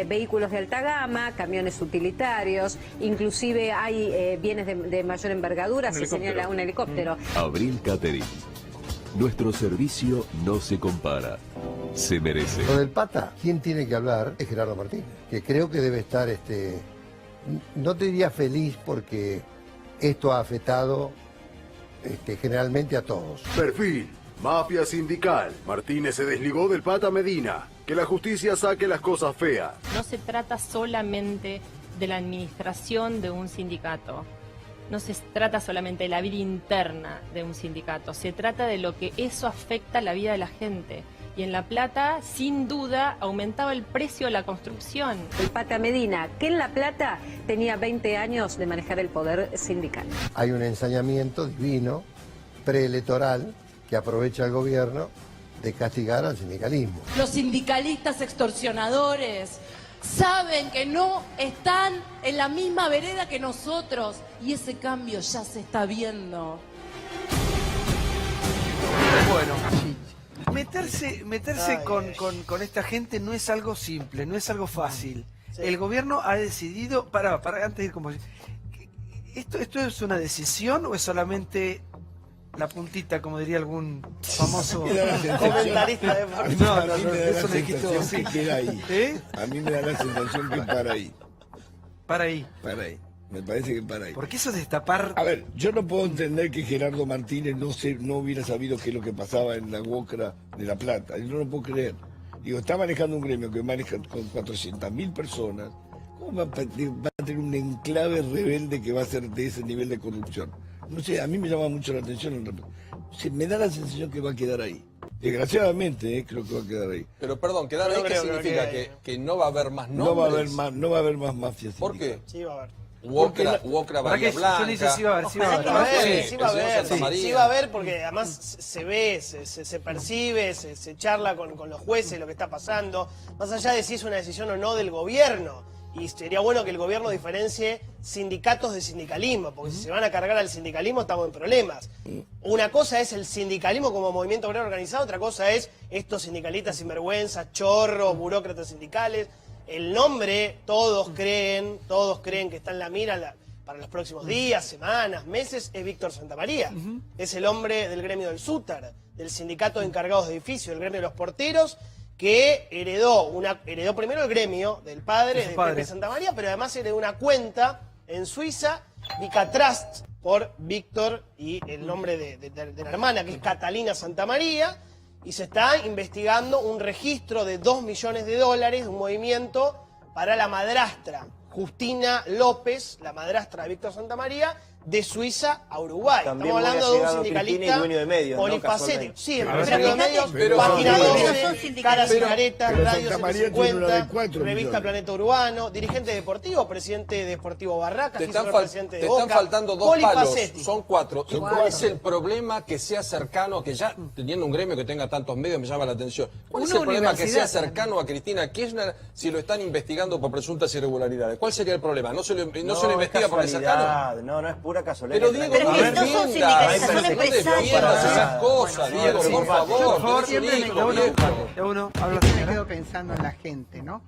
vehículos de alta gama, camiones utilitarios, inclusive hay bienes de mayor envergadura, se señala un helicóptero. Abril Catering. Nuestro servicio no se compara, se merece. Lo del Pata, ¿quién tiene que hablar? Es Gerardo Martínez, que creo que debe estar, no te diría feliz porque esto ha afectado generalmente a todos. Perfil, mafia sindical. Martínez se desligó del Pata Medina. Que la justicia saque las cosas feas. No se trata solamente de la administración de un sindicato. No se trata solamente de la vida interna de un sindicato, se trata de lo que eso afecta a la vida de la gente. Y en La Plata, sin duda, aumentaba el precio de la construcción. El Pata Medina, que en La Plata tenía 20 años de manejar el poder sindical. Hay un ensañamiento divino, preelectoral, que aprovecha el gobierno de castigar al sindicalismo. Los sindicalistas extorsionadores saben que no están en la misma vereda que nosotros y ese cambio ya se está viendo. Bueno, meterse con esta gente no es algo simple, no es algo fácil. el gobierno ha decidido, para antes de ir como... ¿Esto es una decisión o es solamente la puntita, como diría algún famoso comentarista de fútbol? No, a mí me da eso la le quito, sensación sí. que queda ahí. ¿Eh? A mí me da la sensación que para ahí. Para ahí. Para ahí. Me parece que para ahí. Porque eso es destapar... A ver, yo no puedo entender que Gerardo Martínez no hubiera sabido qué es lo que pasaba en la UOCRA de La Plata. Yo no lo puedo creer. Digo, está manejando un gremio que maneja con 400.000 personas. ¿Cómo va a tener un enclave rebelde que va a ser de ese nivel de corrupción? No sé, a mí me llama mucho la atención. Me da la sensación que va a quedar ahí. Desgraciadamente, creo que va a quedar ahí. Pero perdón, quedar ahí, ¿qué significa? ¿Que no va a haber más nombres? No va a haber más mafias. ¿Por qué? Sí, va a haber. UOCRA, Bahía Blanca. Yo dice sí va a haber, Sí va a haber, Santa María. sí va a haber, porque además se ve, se percibe, se charla con los jueces lo que está pasando, más allá de si es una decisión o no del gobierno. Y sería bueno que el gobierno diferencie sindicatos de sindicalismo, porque si se van a cargar al sindicalismo estamos en problemas. Una cosa es el sindicalismo como movimiento obrero organizado, otra cosa es estos sindicalistas sinvergüenzas, chorros, burócratas sindicales. El nombre, todos creen que está en la mira para los próximos días, semanas, meses, es Víctor Santamaría. Es el hombre del gremio del SUTAR, del sindicato de encargados de edificios, del gremio de los porteros, que heredó primero el gremio del padre de Pepe Santamaría, pero además heredó una cuenta en Suiza, Vicatrust, por Víctor y el nombre de la hermana, que es Catalina Santamaría. Y se está investigando un registro de $2 millones de un movimiento para la madrastra Justina López, la madrastra de Víctor Santamaría, de Suiza a Uruguay. También Estamos hablando de un sindicalista dueño de medios, polifacético. Sí, ¿no? empresario de medios, página 12, Cara Cigareta, Radio 150, Revista Planeta Urbano, dirigente deportivo, presidente de Deportivo Barracas, Te están presidente de te Boca. están faltando dos palos, Polifacético. son cuatro. ¿Y cuál es el problema que sea cercano, que ya teniendo un gremio que tenga tantos medios me llama la atención? ¿Cuál es el problema que sea cercano a Cristina Kirchner si lo están investigando por presuntas irregularidades? ¿Cuál sería el problema? ¿No se lo investiga porque es cercano? No es pura casualidad. Pero Diego, no defiendas esas cosas, Diego, por favor. Siempre me quedo pensando en la gente, ¿no?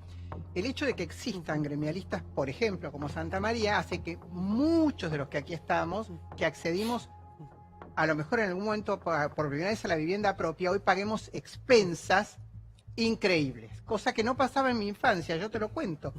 El hecho de que existan gremialistas, por ejemplo, como Santa María, hace que muchos de los que aquí estamos, que accedimos a lo mejor en algún momento por primera vez a la vivienda propia, hoy paguemos expensas increíbles, cosa que no pasaba en mi infancia, yo te lo cuento,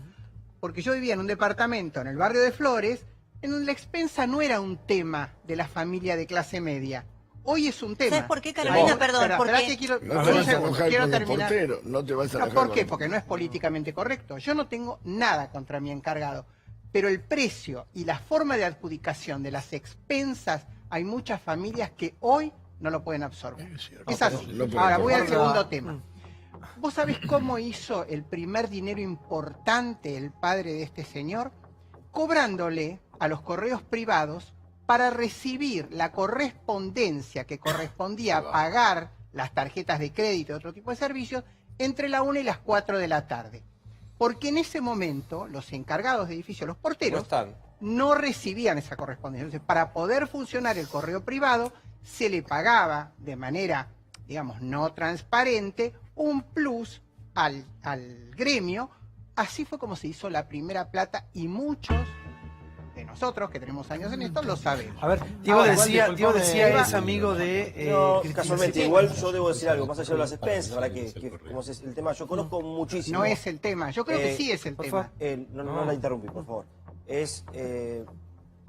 porque yo vivía en un departamento en el barrio de Flores, en donde la expensa no era un tema de la familia de clase media. Hoy es un tema. ¿Sabes por qué, Carolina? Perdón, porque... No te vas a enojar con el terminar. portero, no te vas a enojar. ¿Por qué? Porque no es políticamente correcto. Yo no tengo nada contra mi encargado, pero el precio y la forma de adjudicación de las expensas, hay muchas familias que hoy no lo pueden absorber. Es así. Ahora voy al segundo tema. ¿Vos sabés cómo hizo el primer dinero importante el padre de este señor? Cobrándole a los correos privados para recibir la correspondencia que correspondía a pagar las tarjetas de crédito y otro tipo de servicios entre la 1 y las 4 de la tarde. Porque en ese momento los encargados de edificios, los porteros, no recibían esa correspondencia. Entonces, para poder funcionar el correo privado, se le pagaba de manera, digamos, no transparente, un plus al gremio. Así fue como se hizo la primera plata y muchos de nosotros, que tenemos años en esto, lo sabemos. A ver, Diego decía es amigo de... casualmente, igual yo debo decir algo, más allá de las expensas, para que como es el tema, yo conozco muchísimo... No es el tema, yo creo que sí es el tema. No la interrumpí, por favor. Es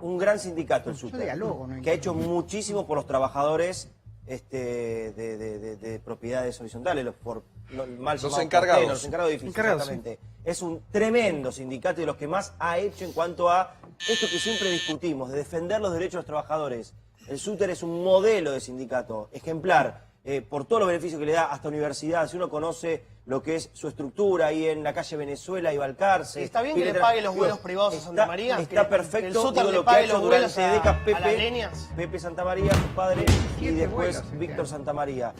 un gran sindicato el SUTER, que ha hecho muchísimo por los trabajadores de propiedades horizontales, los encargados de edificios, exactamente. Es un tremendo sindicato y de los que más ha hecho en cuanto a esto que siempre discutimos, de defender los derechos de los trabajadores. El SUTER es un modelo de sindicato ejemplar, por todos los beneficios que le da hasta universidad. Si uno conoce lo que es su estructura ahí en la calle Venezuela y Balcarce. ¿Está bien que le pague los vuelos privados a Santa María? Está perfecto. El SUTER le lo que ha pague hecho los durante vuelos décadas a las leñas. Pepe Santamaría, su padre, y después Víctor Santamaría.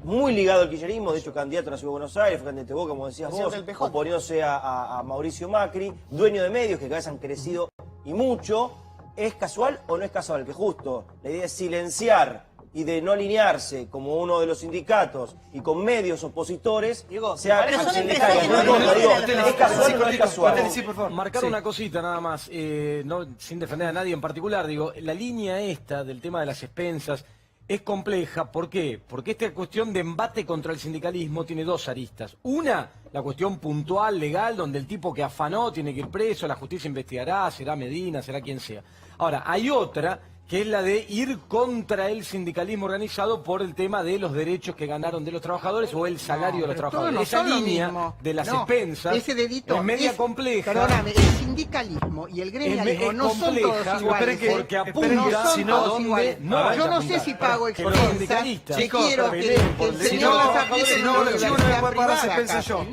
Muy ligado al kirchnerismo, de hecho candidato a la Ciudad de Buenos Aires, fue candidato de Boca, como decías vos, oponiéndose a Mauricio Macri, dueño de medios que cada vez han crecido y mucho. ¿Es casual o no es casual? Que justo la idea es silenciar y de no alinearse como uno de los sindicatos y con medios opositores, sea antisindical. Es casual, no es casual. Marcar una cosita nada más, sin defender a nadie en particular, digo, la línea esta del tema de las expensas es compleja. ¿Por qué? Porque esta cuestión de embate contra el sindicalismo tiene dos aristas. Una, la cuestión puntual, legal, donde el tipo que afanó tiene que ir preso, la justicia investigará, será Medina, será quien sea. Ahora, hay otra, que es la de ir contra el sindicalismo organizado por el tema de los derechos que ganaron de los trabajadores o el salario de los trabajadores. Esa línea de las expensas ese dedito, es media compleja. Perdóname, el sindicalismo y el gremialismo no son todos iguales. Porque apunta si no, donde no, yo no sé si pago expensas, si quiero que el señor las aplique en una universidad privada, yo.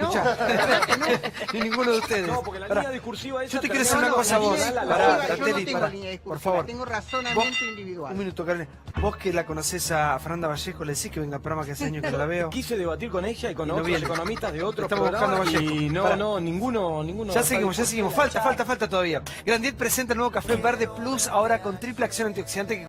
Ni ninguno de ustedes. No, porque la línea discursiva esa... Yo te quiero decir una cosa a vos. Yo no tengo línea discursiva, por favor. Tengo razonamiento individual. Un minuto, Karen. Vos que la conocés a Fernanda Vallejo, le decís que venga al programa, que hace años que no la veo. Quise debatir con ella y con otros economistas de otros Estamos buscando programas Vallejo. y no, ninguno. Ya seguimos. Falta todavía. Grandiet presenta el nuevo Café Verde Plus, ahora con triple acción antioxidante que